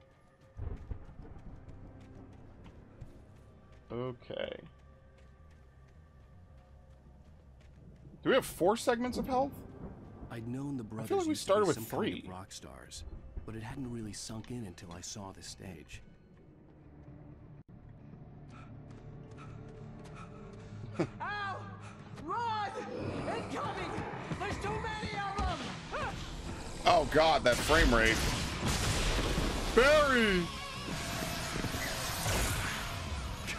Okay. Do we have 4 segments of health? I'd known the brothers I feel like we used to be started with some 3. kind of rock stars, but it hadn't really sunk in until I saw the stage. Ow! Run! Incoming! There's too many of them! Oh god, that frame rate. Barry!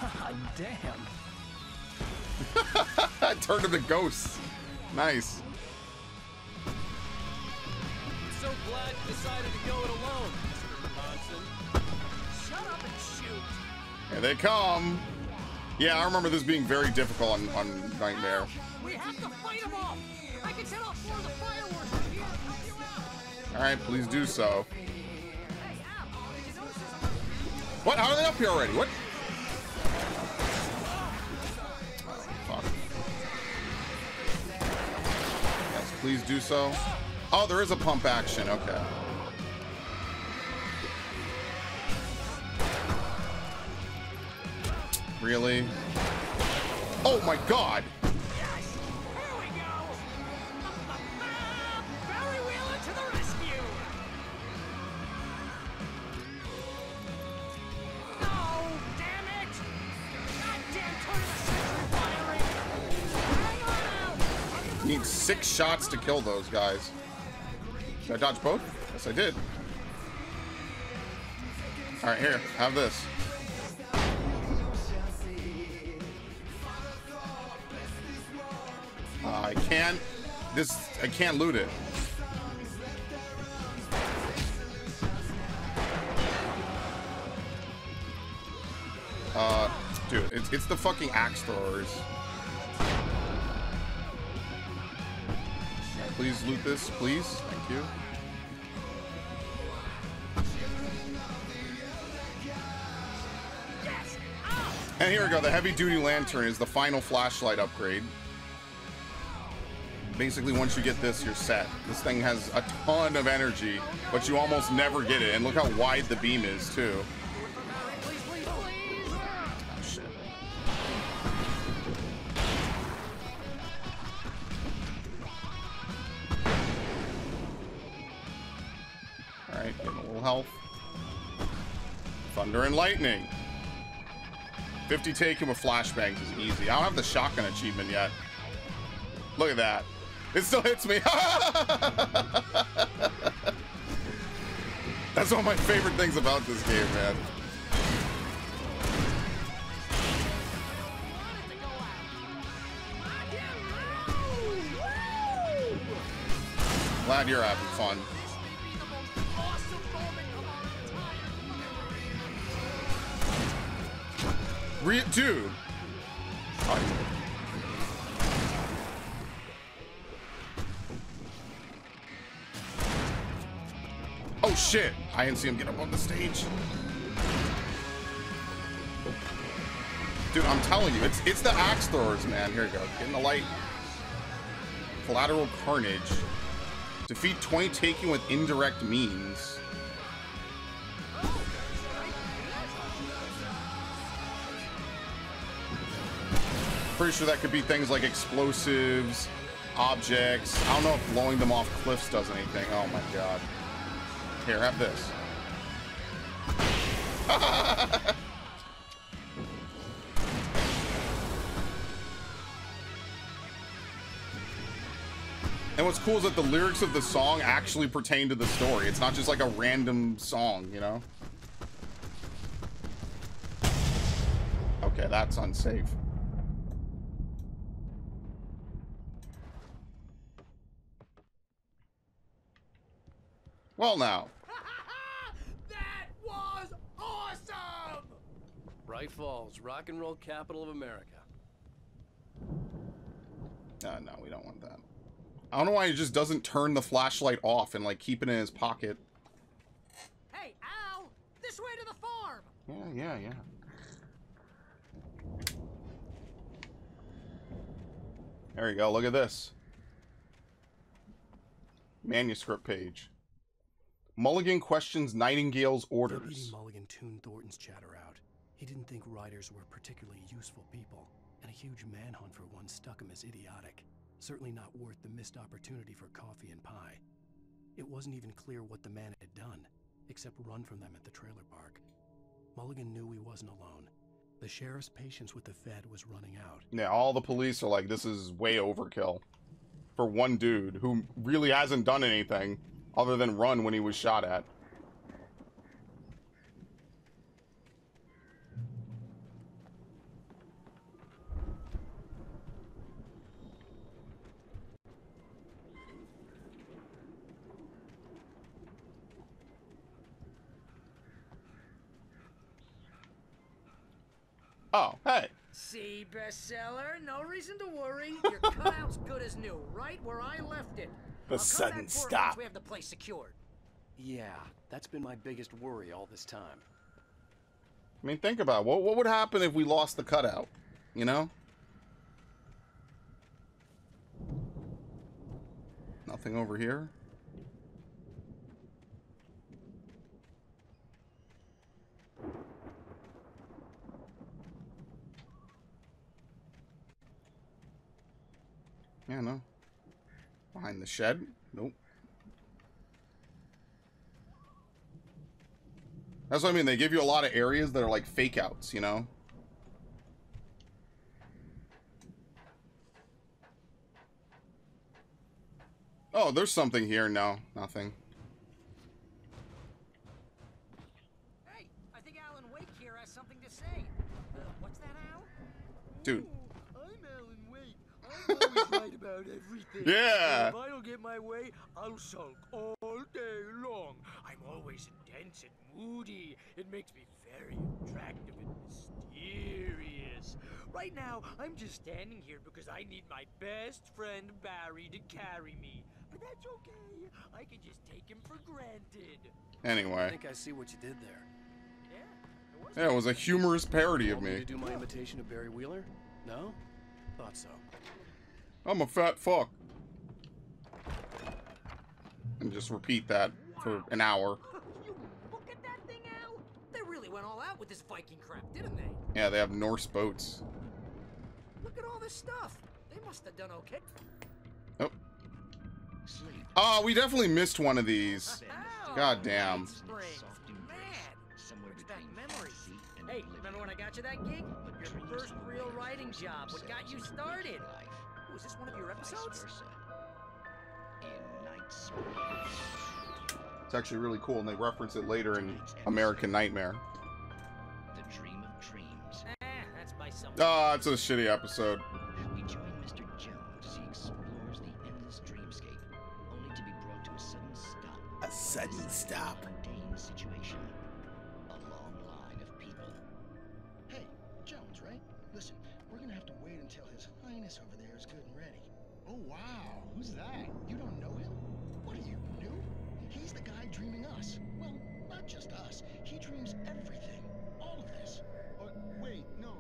God damn. I turned into ghosts. Nice. I'm so glad you decided to go it alone, Mr. Johnson. Shut up and shoot! Here they come. Yeah, I remember this being very difficult on Nightmare. We have to fight them off! I can set off 4 of the fireworks from here and help you out! Alright, please do so. What? How are they up here already? What? Fuck. Yes, please do so. Oh, there is a pump action. Okay. Really? Oh my god! Yes! Here we go! Barry Wheeler to the rescue! No! Damn it! Goddamn turn of the century firing! Hang on out! You need 6 shots to kill those guys. Did I dodge both? Yes, I did. Alright, here. Have this. I can't. I can't loot it. Dude, it's the fucking axe throwers. Please loot this, please. Thank you. And here we go. The heavy-duty lantern is the final flashlight upgrade. Basically, once you get this, you're set. This thing has a ton of energy, but you almost never get it. And look how wide the beam is, too. Oh, shit. Alright, getting a little health. Thunder and lightning. 50 taken with flashbangs is easy. I don't have the shotgun achievement yet. Look at that. It still hits me. That's one of my favorite things about this game, man. Glad you're having fun. Dude. Oh shit! I didn't see him get up on the stage. Dude, I'm telling you, it's the axe throwers, man. Here you go. Get in the light. Collateral carnage. Defeat 20 taken with indirect means. Pretty sure that could be things like explosives, objects. I don't know if blowing them off cliffs does anything. Oh my god. Here, have this. And what's cool is that the lyrics of the song actually pertain to the story. It's not just like a random song, you know? Okay, that's unsafe. Well, now. That was awesome! White Falls, rock and roll capital of America. No, we don't want that. I don't know why he just doesn't turn the flashlight off and like keep it in his pocket. Hey, Al! This way to the farm! Yeah. There you go, look at this. Manuscript page. Mulligan questions Nightingale's orders. Deputy Mulligan tuned Thornton's chatter out. He didn't think riders were particularly useful people, and a huge manhunt for one struck him as idiotic. Certainly not worth the missed opportunity for coffee and pie. It wasn't even clear what the man had done, except run from them at the trailer park. Mulligan knew he wasn't alone. The sheriff's patience with the Fed was running out. Yeah, all the police are like, this is way overkill for one dude who really hasn't done anything other than run when he was shot at. Oh, hey. See, bestseller? No reason to worry. Your cutout's good as new, right where I left it. The I'll come sudden back for it stop. once we have the place secured. Yeah, that's been my biggest worry all this time. I mean, think about it. What would happen if we lost the cutout, you know? Nothing over here. Yeah, no. Behind the shed? Nope. That's what I mean. They give you a lot of areas that are like fake outs, you know? Oh, there's something here. No, nothing. Hey, I think Alan Wake here has something to say. What's that, Al? Dude. I'm Alan Wake. I'm always right about everything. Yeah. If I don't get my way, I'll sulk all day long. I'm always intense and moody. It makes me very attractive and mysterious. Right now, I'm just standing here because I need my best friend Barry to carry me. But that's okay. I can just take him for granted. Anyway. I think I see what you did there. Yeah, it was a humorous parody of Want me me. to do my imitation of Barry Wheeler? No? Thought so. I'm a fat fuck. And just repeat that for an hour. Look at that thing, Al. They really went all out with this Viking crap, didn't they? Yeah, they have Norse boats. Look at all this stuff. They must have done okay. Oh. Oh, we definitely missed one of these. God damn. Hey, remember when I got you that gig? Your first real writing job. What got you started? Was this one of your episodes? It's actually really cool, and they reference it later in American Nightmare. The Dream of Dreams. That's by someone. Ah, it's a shitty episode. We join Mr. Jones as he explores the endless dreamscape, only to be brought to a sudden stop. A sudden stop. A mundane situation. A long line of people. Hey, Jones, right? Listen, we're gonna have to wait until His Highness over there is good and ready. Oh, wow. Who's that? You don't know him? What are you, new? He's the guy dreaming us. Well, not just us. He dreams everything. All of this. Wait, no.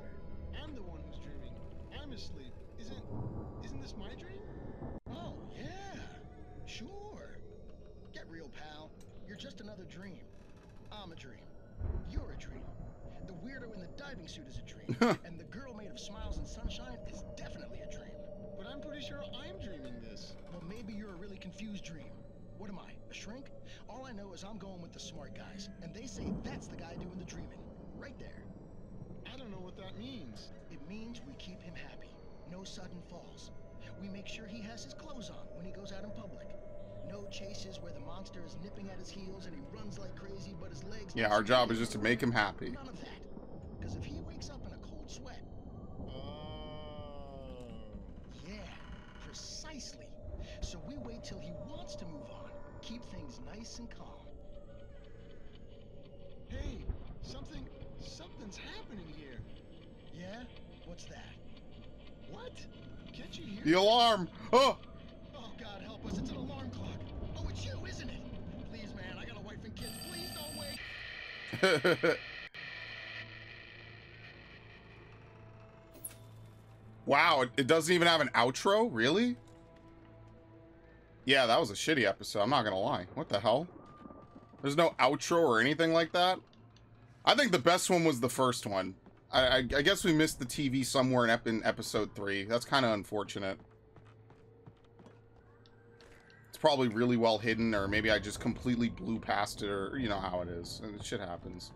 I'm the one who's dreaming. I'm asleep. Isn't this my dream? Oh, yeah. Sure. Get real, pal. You're just another dream. I'm a dream. You're a dream. The weirdo in the diving suit is a dream. And the girl made of smiles and sunshine is definitely a dream. But I'm pretty sure I'm dreaming this. Well, maybe you're a really confused dream. What am I, a shrink? All I know is I'm going with the smart guys, and they say that's the guy doing the dreaming. Right there. I don't know what that means. It means we keep him happy. No sudden falls. We make sure he has his clothes on when he goes out in public. No chases where the monster is nipping at his heels and he runs like crazy, but his legs... Yeah, our job is just to make him happy. None of that. Because if he wakes up in a cold sweat... Yeah, precisely. So we wait till he wants to move on. Keep things nice and calm. Hey, Something's happening here. Yeah? What's that? What? Can't you hear The alarm! Oh! Oh, God help us. It's an alarm clock. Oh, it's you, isn't it? Please, man, I got a wife and kids. Please don't wait. Wow, it doesn't even have an outro? Really? Yeah, that was a shitty episode. I'm not gonna lie. What the hell? There's no outro or anything like that? I think the best one was the first one. I guess we missed the TV somewhere in episode 3. That's kind of unfortunate. It's probably really well hidden, or maybe I just completely blew past it, or you know how it is. Shit happens.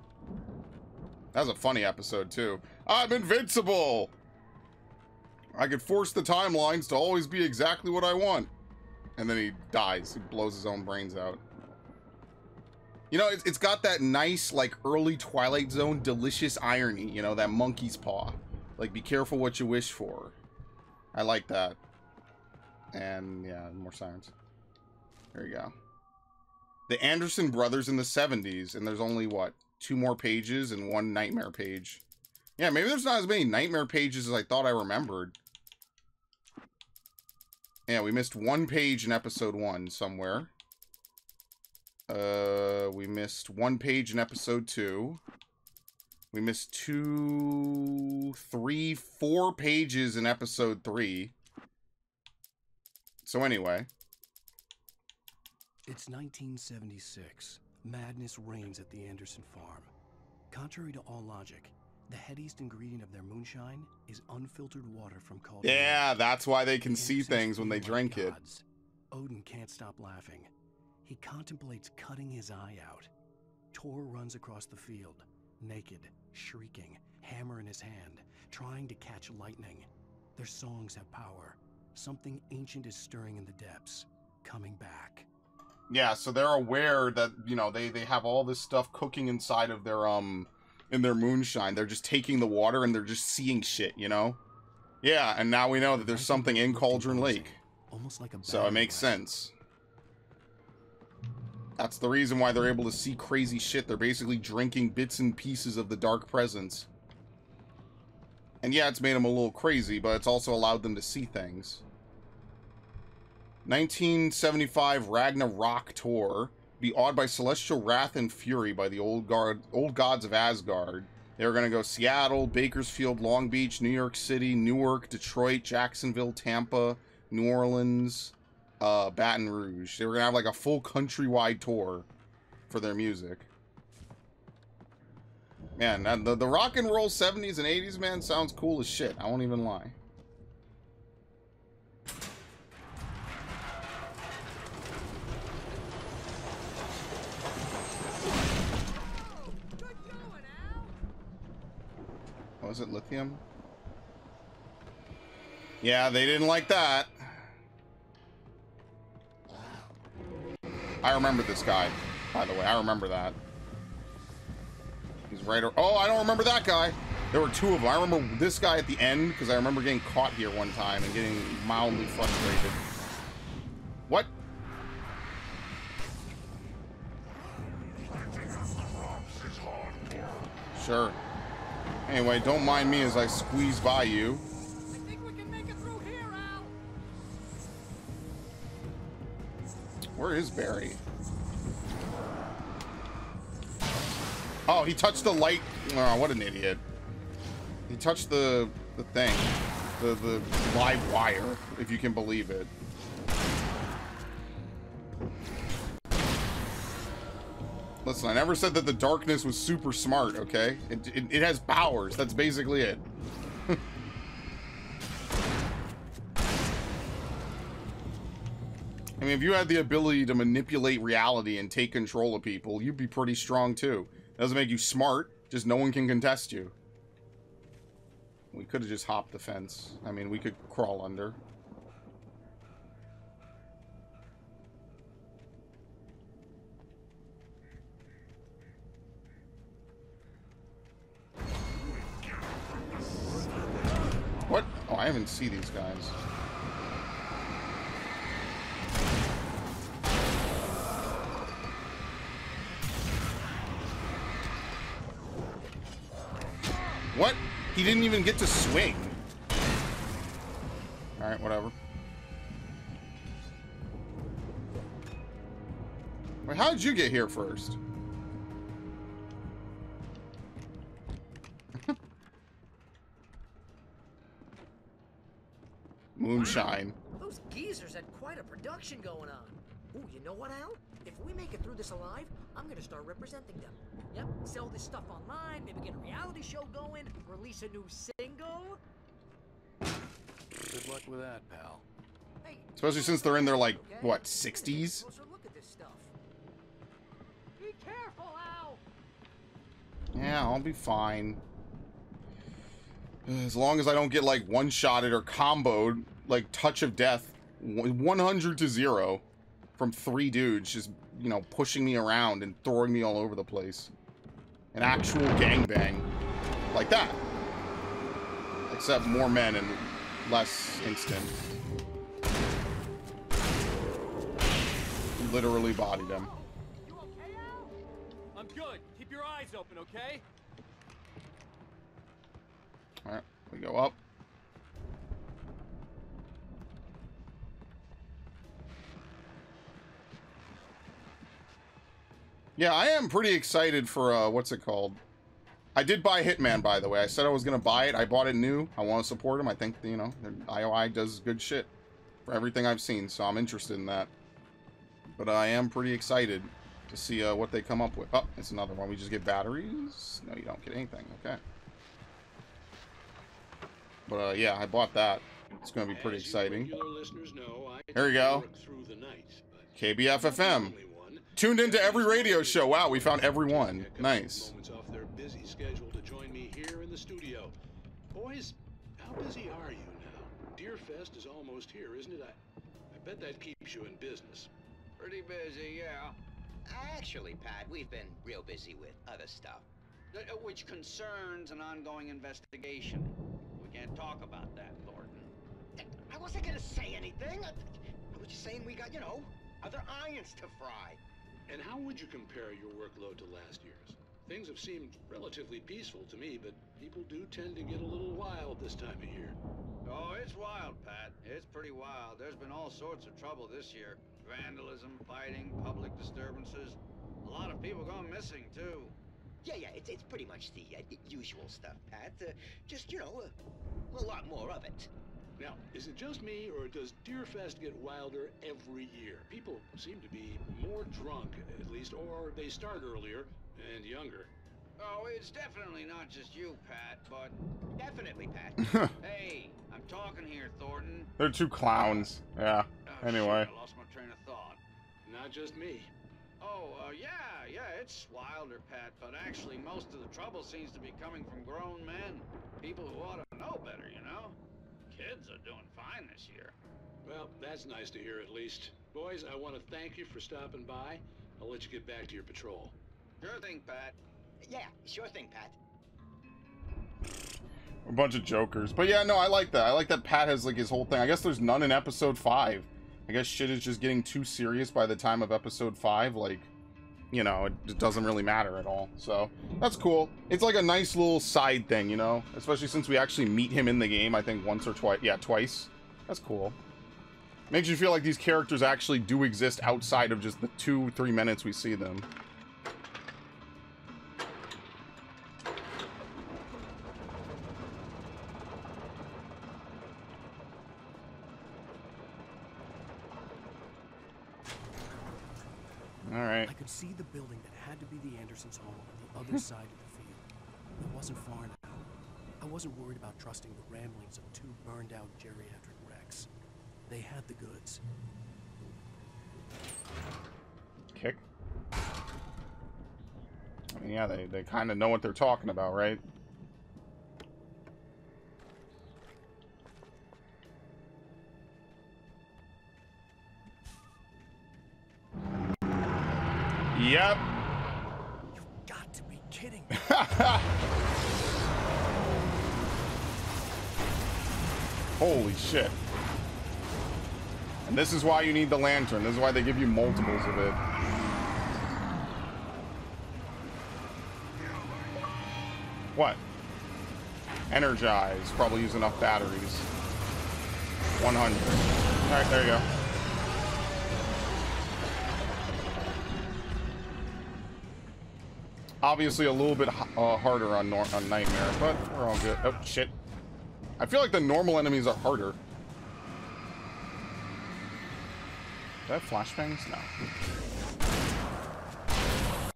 That was a funny episode, too. I'm invincible! I could force the timelines to always be exactly what I want. And then he dies. He blows his own brains out. You know, it's got that nice, like, early Twilight Zone delicious irony. You know, that monkey's paw. Like, be careful what you wish for. I like that. And, yeah, more sirens. There you go. The Anderson brothers in the 70s. And there's only, what, 2 more pages and 1 nightmare page. Yeah, maybe there's not as many nightmare pages as I thought I remembered. Yeah, we missed 1 page in episode 1 somewhere. We missed 1 page in episode 2. We missed 2, 3, 4 pages in episode 3. So anyway. It's 1976. Madness reigns at the Anderson farm. Contrary to all logic, the headiest ingredient of their moonshine is unfiltered water from Cauldron. Yeah, that's why they can see things when they drink it. Odin can't stop laughing. He contemplates cutting his eye out. Tor runs across the field, naked, shrieking, hammer in his hand, trying to catch lightning. Their songs have power. Something ancient is stirring in the depths, coming back. Yeah, so they're aware that, you know, they have all this stuff cooking inside of their, in their moonshine. They're just taking the water and they're just seeing shit, you know? Yeah, and now we know that there's something in Cauldron Lake. Almost like a so it makes sense. That's the reason why they're able to see crazy shit. They're basically drinking bits and pieces of the dark presence. And yeah, it's made them a little crazy, but it's also allowed them to see things. 1975 Ragnarok tour. Be awed by celestial wrath and fury by the old gods of Asgard. They were going to go Seattle, Bakersfield, Long Beach, New York City, Newark, Detroit, Jacksonville, Tampa, New Orleans, Baton Rouge. They were going to have like a full countrywide tour for their music. Man, the rock and roll 70s and 80s, man, sounds cool as shit. I won't even lie. Was it lithium? Yeah, they didn't like that. I remember this guy, by the way. I remember that. He's right. Oh, I don't remember that guy. There were 2 of them. I remember this guy at the end because I remember getting caught here one time and getting mildly frustrated. What? Sure. Anyway, don't mind me as I squeeze by you. I think we can make it through here, Al. Where is Barry? Oh, he touched the light. Oh, what an idiot. He touched the thing. The live wire, if you can believe it. Listen, I never said that the darkness was super smart, okay? It has powers. That's basically it. I mean, if you had the ability to manipulate reality and take control of people, you'd be pretty strong, too. It doesn't make you smart, just no one can contest you. We could have just hopped the fence. I mean, we could crawl under. What? Oh, I haven't seen these guys. What? He didn't even get to swing. Alright, whatever. Wait, how did you get here first? Moonshine. Those geezers had quite a production going on. Ooh, you know what, Al? If we make it through this alive, I'm gonna start representing them. Yep, sell this stuff online, maybe get a reality show going, release a new single. Good luck with that, pal. Hey, Especially since they're in their, like, what, 60s? closer look at this stuff. Be careful, Al! Yeah, I'll be fine. As long as I don't get, like, one-shotted or comboed, like, touch of death, 100 to 0 from 3 dudes just, you know, pushing me around and throwing me all over the place. An actual gangbang. Like that. Except more men and less instant. Literally bodied him. You okay, Al? I'm good. Keep your eyes open, okay? Alright, we go up. Yeah, I am pretty excited for, what's it called? I did buy Hitman, by the way. I said I was going to buy it. I bought it new. I want to support him. I think, you know, IOI does good shit for everything I've seen, so I'm interested in that. But I am pretty excited to see what they come up with. Oh, it's another one. We just get batteries? No, you don't get anything. Okay. But, yeah, I bought that. It's going to be pretty exciting. There you go. KBF-FM. Tuned into every radio show. Wow, we found every one. Nice. Off their busy schedule to join me here in the studio. Boys, how busy are you now? Deerfest is almost here, isn't it? I bet that keeps you in business. Pretty busy, yeah. Actually, Pat, we've been real busy with other stuff, which concerns an ongoing investigation. We can't talk about that, Thornton. I wasn't gonna say anything. I was just saying we got, you know, other irons to fry. And how would you compare your workload to last year's? Things have seemed relatively peaceful to me, but people do tend to get a little wild this time of year. Oh, it's wild, Pat. It's pretty wild. There's been all sorts of trouble this year. Vandalism, fighting, public disturbances. A lot of people gone missing, too. Yeah, it's pretty much the usual stuff, Pat. Just, you know, a lot more of it. Now, is it just me, or does Deerfest get wilder every year? People seem to be more drunk, at least, or they start earlier and younger. Oh, it's definitely not just you, Pat, but... Definitely, Pat. Hey, I'm talking here, Thornton. They're two clowns. Yeah. Anyway. Shit, I lost my train of thought. Not just me. Oh, yeah, it's wilder, Pat, but actually most of the trouble seems to be coming from grown men. People who ought to know better, you know? Kids are doing fine this year. Well, that's nice to hear at least. Boys, I want to thank you for stopping by. I'll let you get back to your patrol. Sure thing, Pat. Yeah, sure thing, Pat. A bunch of jokers. But yeah, no, I like that. I like that Pat has, like, his whole thing. I guess there's none in episode 5. I guess shit is just getting too serious by the time of episode 5. Like, you know, it just doesn't really matter at all. So, that's cool. It's like a nice little side thing, you know? Especially since we actually meet him in the game, I think once or twice. Yeah, twice. That's cool. Makes you feel like these characters actually do exist outside of just the 2-3 minutes we see them. Alright. I could see the building that had to be the Andersons' home on the other side of the field. It wasn't far now. I wasn't worried about trusting the ramblings of 2 burned-out geriatric wrecks. They had the goods. Kick. I mean, yeah, they kind of know what they're talking about, right? Yep. You've got to be kidding. Holy shit. And this is why you need the lantern. This is why they give you multiples of it. What? Energize. Probably use enough batteries. 100. Alright, there you go. Obviously a little bit harder on Nightmare, but we're all good. Oh, shit. I feel like the normal enemies are harder. Do I have flashbangs? No.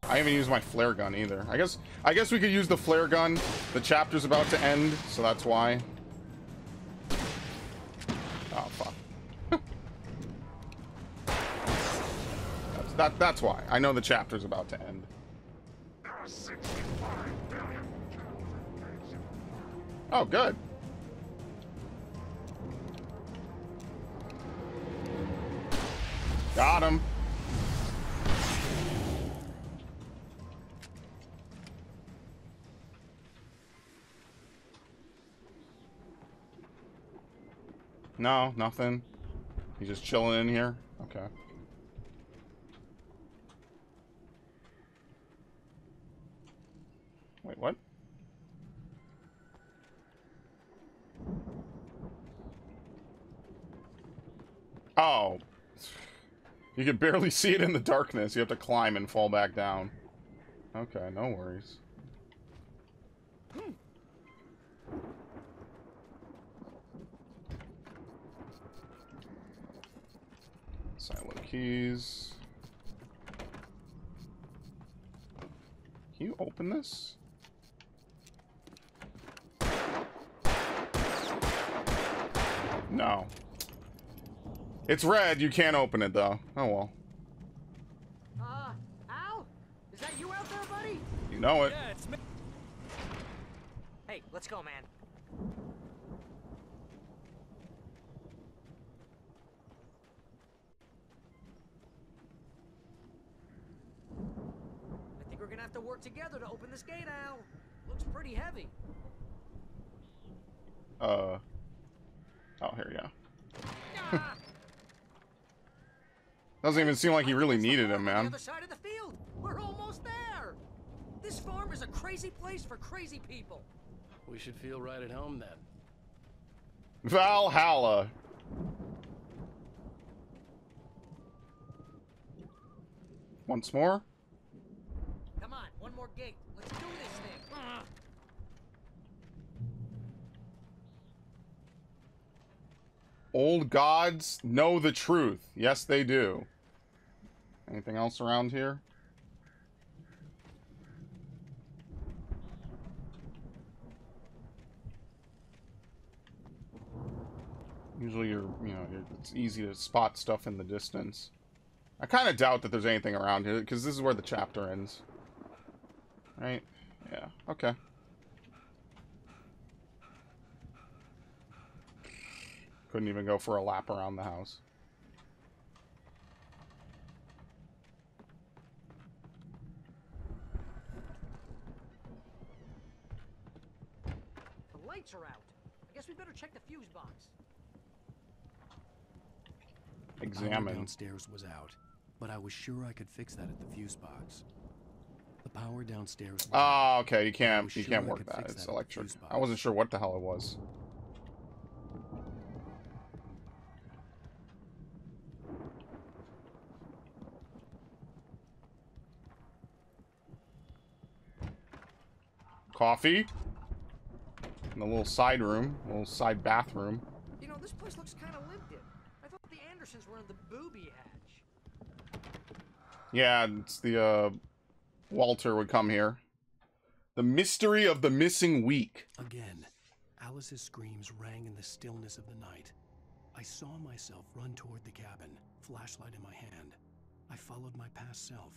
I haven't used my flare gun either. I guess we could use the flare gun. The chapter's about to end, so that's why. Oh fuck. that's why. I know the chapter's about to end. Oh, good. Got him. No, nothing. He's just chilling in here. Okay. Wait, what? Oh. You can barely see it in the darkness. You have to climb and fall back down. Okay, no worries. Silo keys. Can you open this? No. It's red. You can't open it, though. Oh, well. Al? Is that you out there, buddy? You know it. Yeah, it's me. Hey, let's go, man. I think we're gonna have to work together to open this gate, Al. Looks pretty heavy. Oh, here we go. Doesn't even seem like he really needed him, man. The other side of the field. We're almost there. This farm is a crazy place for crazy people. We should feel right at home then. Valhalla. Once more. Come on, one more gate. Let's do this thing. Old gods know the truth. Yes, they do. Anything else around here? Usually it's easy to spot stuff in the distance. I kind of doubt that there's anything around here, because this is where the chapter ends. Right? Yeah, okay. Couldn't even go for a lap around the house. The lights are out. I guess we better check the fuse box. Examine. The power downstairs was out, but I was sure I could fix that at the fuse box. The power downstairs was Oh, okay. You can't sure work that. It's electric. I wasn't sure what the hell it was. Coffee. In the little side room, little side bathroom. You know, this place looks kind of lived in. I thought the Andersons were in the booby hatch. Yeah, it's the, Walter would come here. The mystery of the missing week. Again, Alice's screams rang in the stillness of the night. I saw myself run toward the cabin, flashlight in my hand. I followed my past self.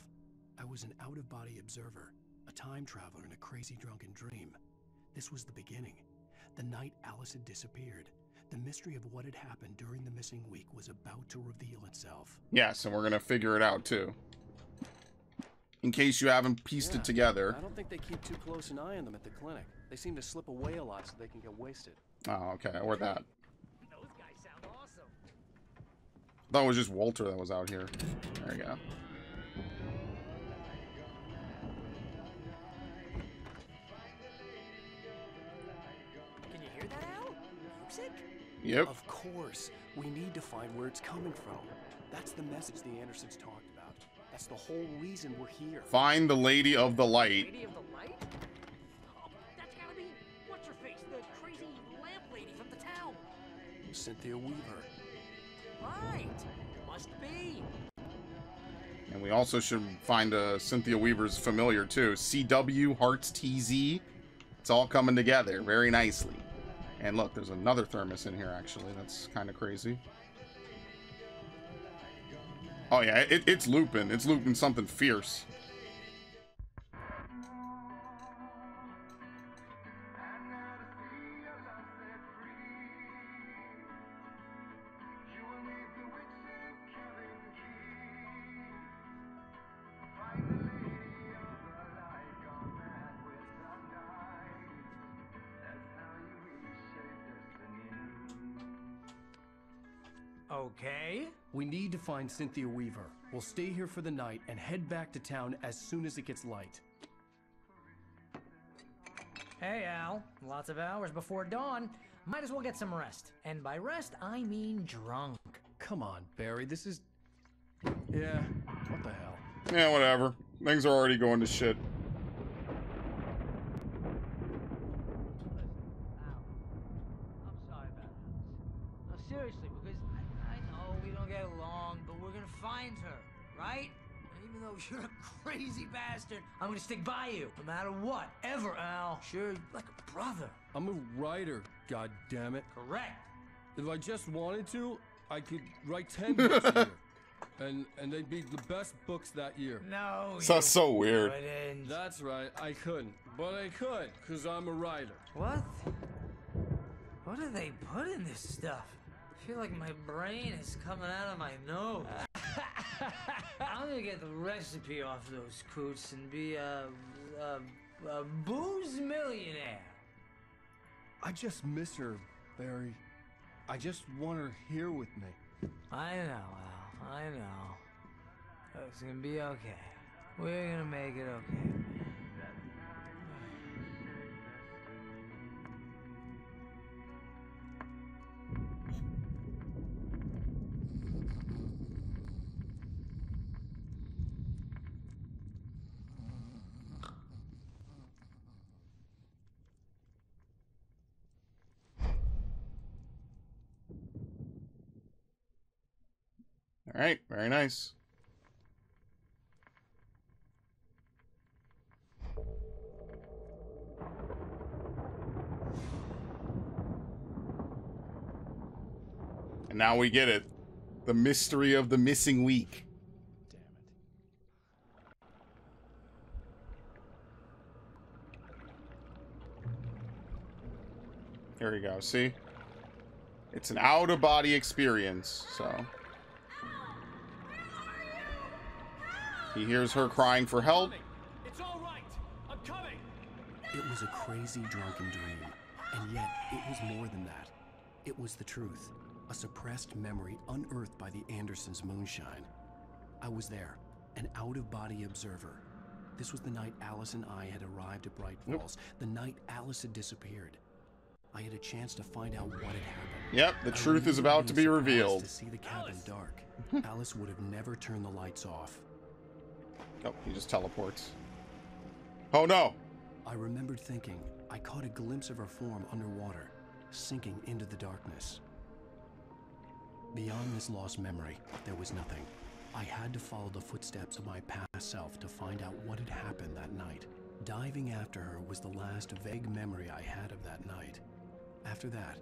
I was an out-of-body observer, a time traveler in a crazy drunken dream. This was the beginning. The night Alice had disappeared. The mystery of what had happened during the missing week was about to reveal itself. Yes, and we're gonna figure it out too. In case you haven't pieced it together. I don't think they keep too close an eye on them at the clinic. They seem to slip away a lot so they can get wasted. Oh, okay, or that. Those guys sound awesome. I thought it was just Walter that was out here. There you go. toxic? Yep. Of course. We need to find where it's coming from. That's the message the Andersons talked about. That's the whole reason we're here. Find the Lady of the Light. Lady of the Light? Oh, that's gotta be what's her face, the crazy lamp lady from the town. Cynthia Weaver. Right. Must be. And we also should find Cynthia Weaver's familiar too. CW, Hearts TZ. It's all coming together very nicely. And look, there's another thermos in here actually. That's kind of crazy. Oh yeah, it's Lupin. It's Lupin something fierce. Okay. We need to find Cynthia Weaver. We'll stay here for the night and head back to town as soon as it gets light. Hey, Al. Lots of hours before dawn. Might as well get some rest. And by rest, I mean drunk. Come on, Barry. This is... Yeah, what the hell? Yeah, whatever. Things are already going to shit. I'm sorry about that. No, seriously, because I know we don't get along, but we're gonna find her, right? And even though you're a crazy bastard, I'm gonna stick by you, no matter what, ever, Al. Sure, like a brother. I'm a writer, goddammit. Correct. If I just wanted to, I could write 10 books a year. And they'd be the best books that year. No, That's so weird. That's right, I couldn't. But I could, because I'm a writer. What? What do they put in this stuff? I feel like my brain is coming out of my nose. I'm gonna get the recipe off those coots and be a booze millionaire. I just miss her, Barry. I just want her here with me. I know, Al. I know. It's gonna be okay. We're gonna make it okay. All right, very nice. And now we get it. The mystery of the missing week. There we go, see? It's an out-of-body experience, so... He hears her crying for help. It's all right. I'm coming. It was a crazy drunken dream, and yet it was more than that. It was the truth, a suppressed memory unearthed by the Andersons' moonshine. I was there, an out-of-body observer. This was the night Alice and I had arrived at Bright Falls, the night Alice had disappeared. I had a chance to find out what had happened. Yep, the truth is about to be revealed. To see the cabin dark, Alice would have never turned the lights off. Oh, he just teleports. Oh no! I remembered thinking I caught a glimpse of her form underwater, sinking into the darkness. Beyond this lost memory, there was nothing. I had to follow the footsteps of my past self to find out what had happened that night. Diving after her was the last vague memory I had of that night. After that,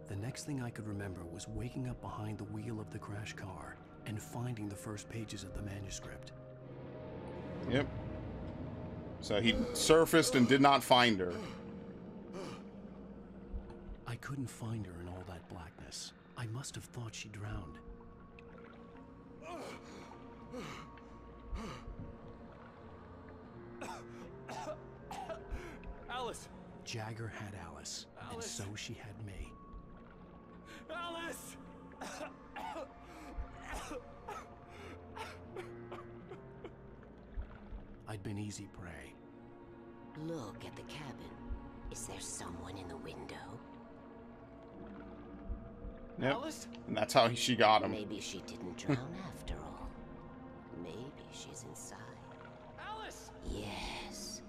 the next thing I could remember was waking up behind the wheel of the crashed car and finding the first pages of the manuscript. Yep. So he surfaced and did not find her. I couldn't find her in all that blackness. I must have thought she drowned. Alice! Jagger had Alice, and so she had me. Alice! I'd been easy prey. Look at the cabin. Is there someone in the window? Yep. Alice? And that's how she got him. Maybe she didn't drown after all. Maybe she's inside. Alice! Yes.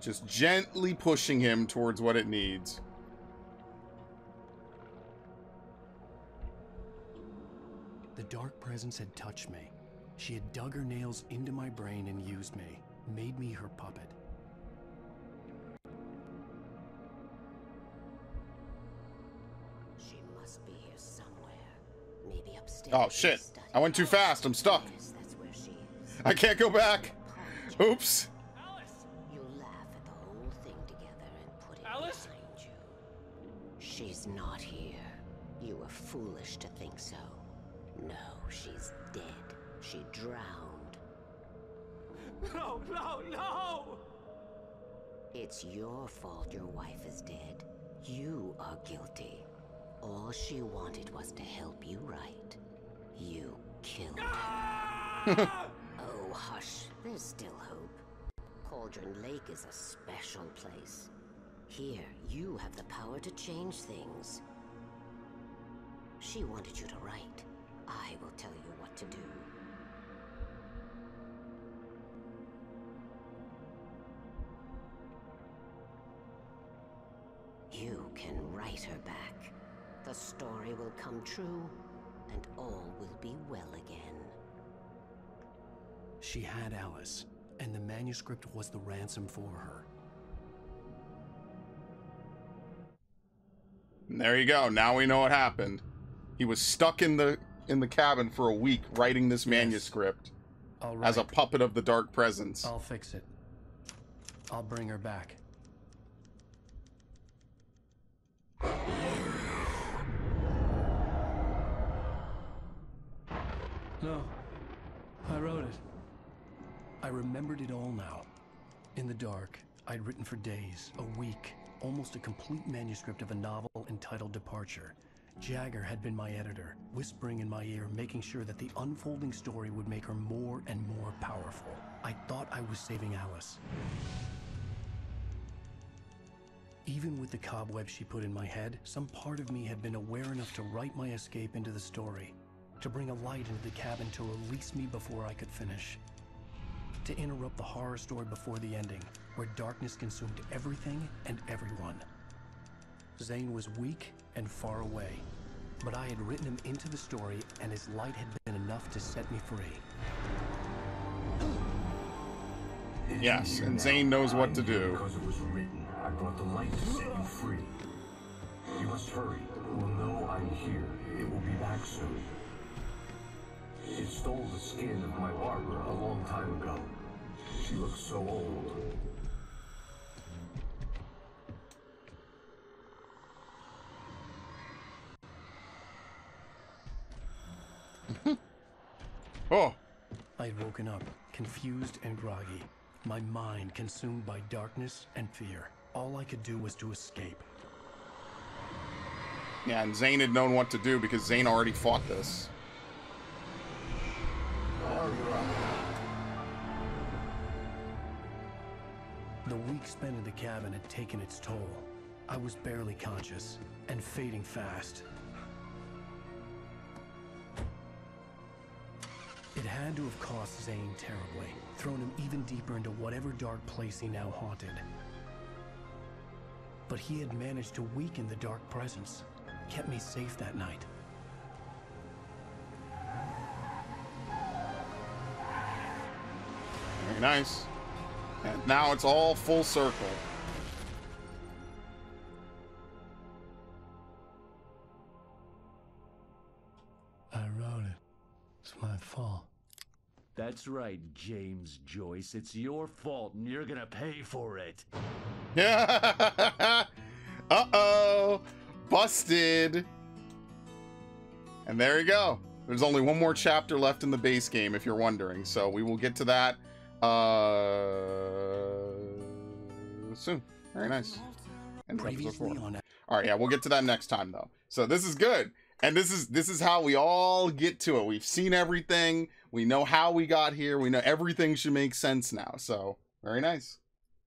Just gently pushing him towards what it needs. The dark presence had touched me. She had dug her nails into my brain and used me, made me her puppet. She must be here somewhere. Maybe upstairs. Oh shit. I went too fast. I'm stuck. Yes, that's where she is. I can't go back. Oops. You laugh at the whole thing together and put it Alice? behind you. She's not here. You were foolish to think so. No, she's dead. She drowned. No, no, no! It's your fault your wife is dead. You are guilty. All she wanted was to help you right. You killed her. Oh, hush. There's still hope. Cauldron Lake is a special place. Here, you have the power to change things. She wanted you to write. I will tell you what to do. You can write her back. The story will come true, and all will be well again. She had Alice, and the manuscript was the ransom for her. And there you go. Now we know what happened. He was stuck in the cabin for a week writing this manuscript as a puppet of the dark presence. I'll fix it. I'll bring her back. No, I wrote it. I remembered it all now. In the dark, I'd written for days, a week, almost a complete manuscript of a novel entitled Departure. Jagger had been my editor, whispering in my ear, making sure that the unfolding story would make her more and more powerful. I thought I was saving Alice. Even with the cobwebs she put in my head, some part of me had been aware enough to write my escape into the story, to bring a light into the cabin to release me before I could finish, to interrupt the horror story before the ending, where darkness consumed everything and everyone. Zane was weak and far away, but I had written him into the story, and his light had been enough to set me free. Yes, and Zane knows what to do. Because it was written, I brought the light to set you free. You must hurry. We'll know I'm here. It will be back soon. It stole the skin of my Barbara a long time ago. She looks so old. Oh. I'd woken up, confused and groggy, my mind consumed by darkness and fear. All I could do was to escape. Yeah, and Zane had known what to do because Zane already fought this. The week spent in the cabin had taken its toll. I was barely conscious and fading fast. It had to have cost Zane terribly, thrown him even deeper into whatever dark place he now haunted. But he had managed to weaken the dark presence, kept me safe that night. Very nice. And now it's all full circle. I wrote it. It's my fault. That's right, James Joyce. It's your fault, and you're gonna pay for it. Yeah. Uh-oh. Busted. And there you go. There's only one more chapter left in the base game, if you're wondering. So we will get to that soon. Very nice. And episode 4. All right, yeah, we'll get to that next time though. So this is good. And this is how we all get to it. We've seen everything. We know how we got here. We know everything should make sense now. So very nice.